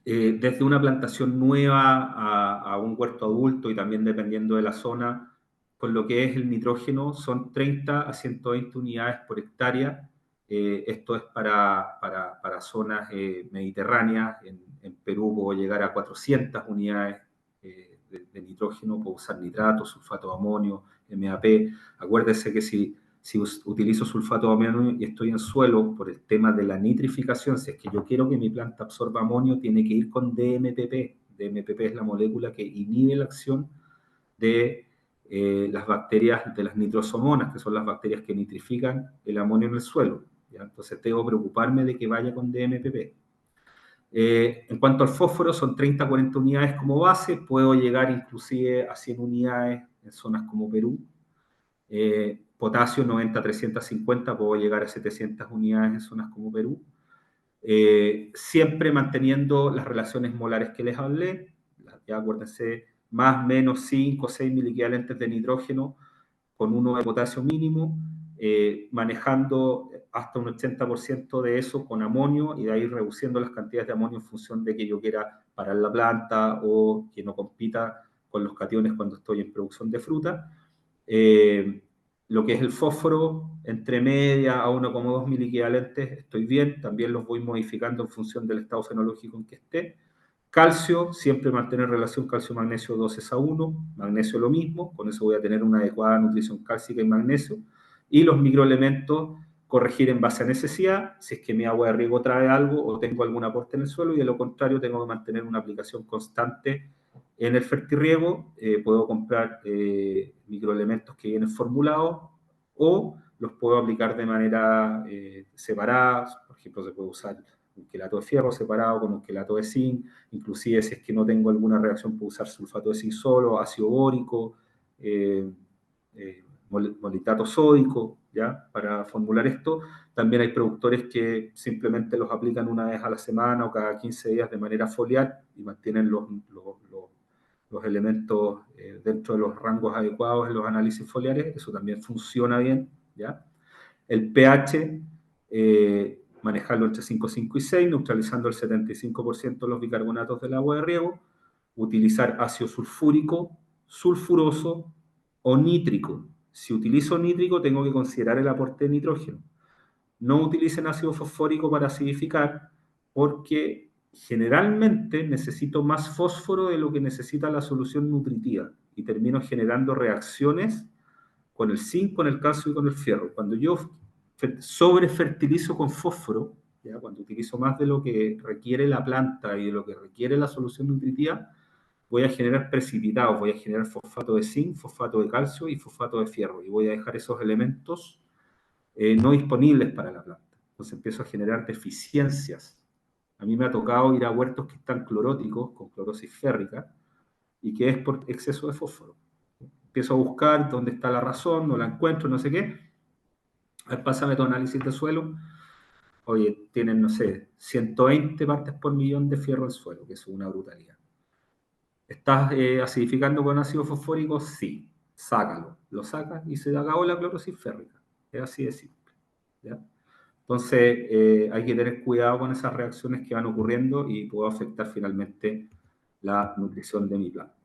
Desde una plantación nueva a un huerto adulto y también dependiendo de la zona, con lo que es el nitrógeno, son 30 a 120 unidades por hectárea. Esto es para zonas mediterráneas. En Perú puedo llegar a 400 unidades de nitrógeno, puedo usar nitrato, sulfato de amonio, MAP. Acuérdense que si utilizo sulfato de amonio y estoy en suelo por el tema de la nitrificación, si es que yo quiero que mi planta absorba amonio, tiene que ir con DMPP. DMPP es la molécula que inhibe la acción de las bacterias, de las nitrosomonas, que son las bacterias que nitrifican el amonio en el suelo, ¿ya? Entonces tengo que preocuparme de que vaya con DMPP. En cuanto al fósforo, son 30 a 40 unidades como base, puedo llegar inclusive a 100 unidades en zonas como Perú. Potasio 90 a 350, puedo llegar a 700 unidades en zonas como Perú. Siempre manteniendo las relaciones molares que les hablé, ya acuérdense, más o menos 5 o 6 miliequivalentes de nitrógeno con 1 de potasio mínimo, manejando hasta un 80% de eso con amonio y de ahí reduciendo las cantidades de amonio en función de que yo quiera parar la planta o que no compita con los cationes cuando estoy en producción de fruta. Lo que es el fósforo, entre media a 1,2 miliequivalentes, estoy bien, también los voy modificando en función del estado fenológico en que esté. Calcio, siempre mantener relación calcio-magnesio 2:1, magnesio lo mismo, con eso voy a tener una adecuada nutrición cálcica y magnesio. Y los microelementos, corregir en base a necesidad, si es que mi agua de riego trae algo o tengo algún aporte en el suelo, y de lo contrario tengo que mantener una aplicación constante en el fertirriego. Puedo comprar microelementos que vienen formulados o los puedo aplicar de manera separada. Por ejemplo, se puede usar un quelato de fierro separado con un quelato de zinc, inclusive si es que no tengo alguna reacción puedo usar sulfato de zinc solo, ácido bórico, molibdato sódico, ¿ya? Para formular esto. También hay productores que simplemente los aplican una vez a la semana o cada 15 días de manera foliar y mantienen los elementos dentro de los rangos adecuados en los análisis foliares. Eso también funciona bien, ¿ya? El pH, manejarlo entre 5,5 y 6, neutralizando el 75% de los bicarbonatos del agua de riego. Utilizar ácido sulfúrico, sulfuroso o nítrico. Si utilizo nítrico, tengo que considerar el aporte de nitrógeno. No utilicen ácido fosfórico para acidificar, porque generalmente necesito más fósforo de lo que necesita la solución nutritiva y termino generando reacciones con el zinc, con el calcio y con el fierro. Cuando yo sobrefertilizo con fósforo, ¿ya? Cuando utilizo más de lo que requiere la planta y de lo que requiere la solución nutritiva, voy a generar precipitados, voy a generar fosfato de zinc, fosfato de calcio y fosfato de fierro, y voy a dejar esos elementos no disponibles para la planta. Entonces empiezo a generar deficiencias. A mí me ha tocado ir a huertos que están cloróticos, con clorosis férrica, y que es por exceso de fósforo. Empiezo a buscar dónde está la razón, no la encuentro, no sé qué. A ver, pásame tu análisis de suelo. Oye, tienen, no sé, 120 partes por millón de fierro en suelo, que es una brutalidad. ¿Estás acidificando con ácido fosfórico? Sí. Sácalo. Lo sacas y se acabó la clorosis férrica. Es así de simple, ¿ya? Entonces, hay que tener cuidado con esas reacciones que van ocurriendo y puede afectar finalmente la nutrición de mi planta.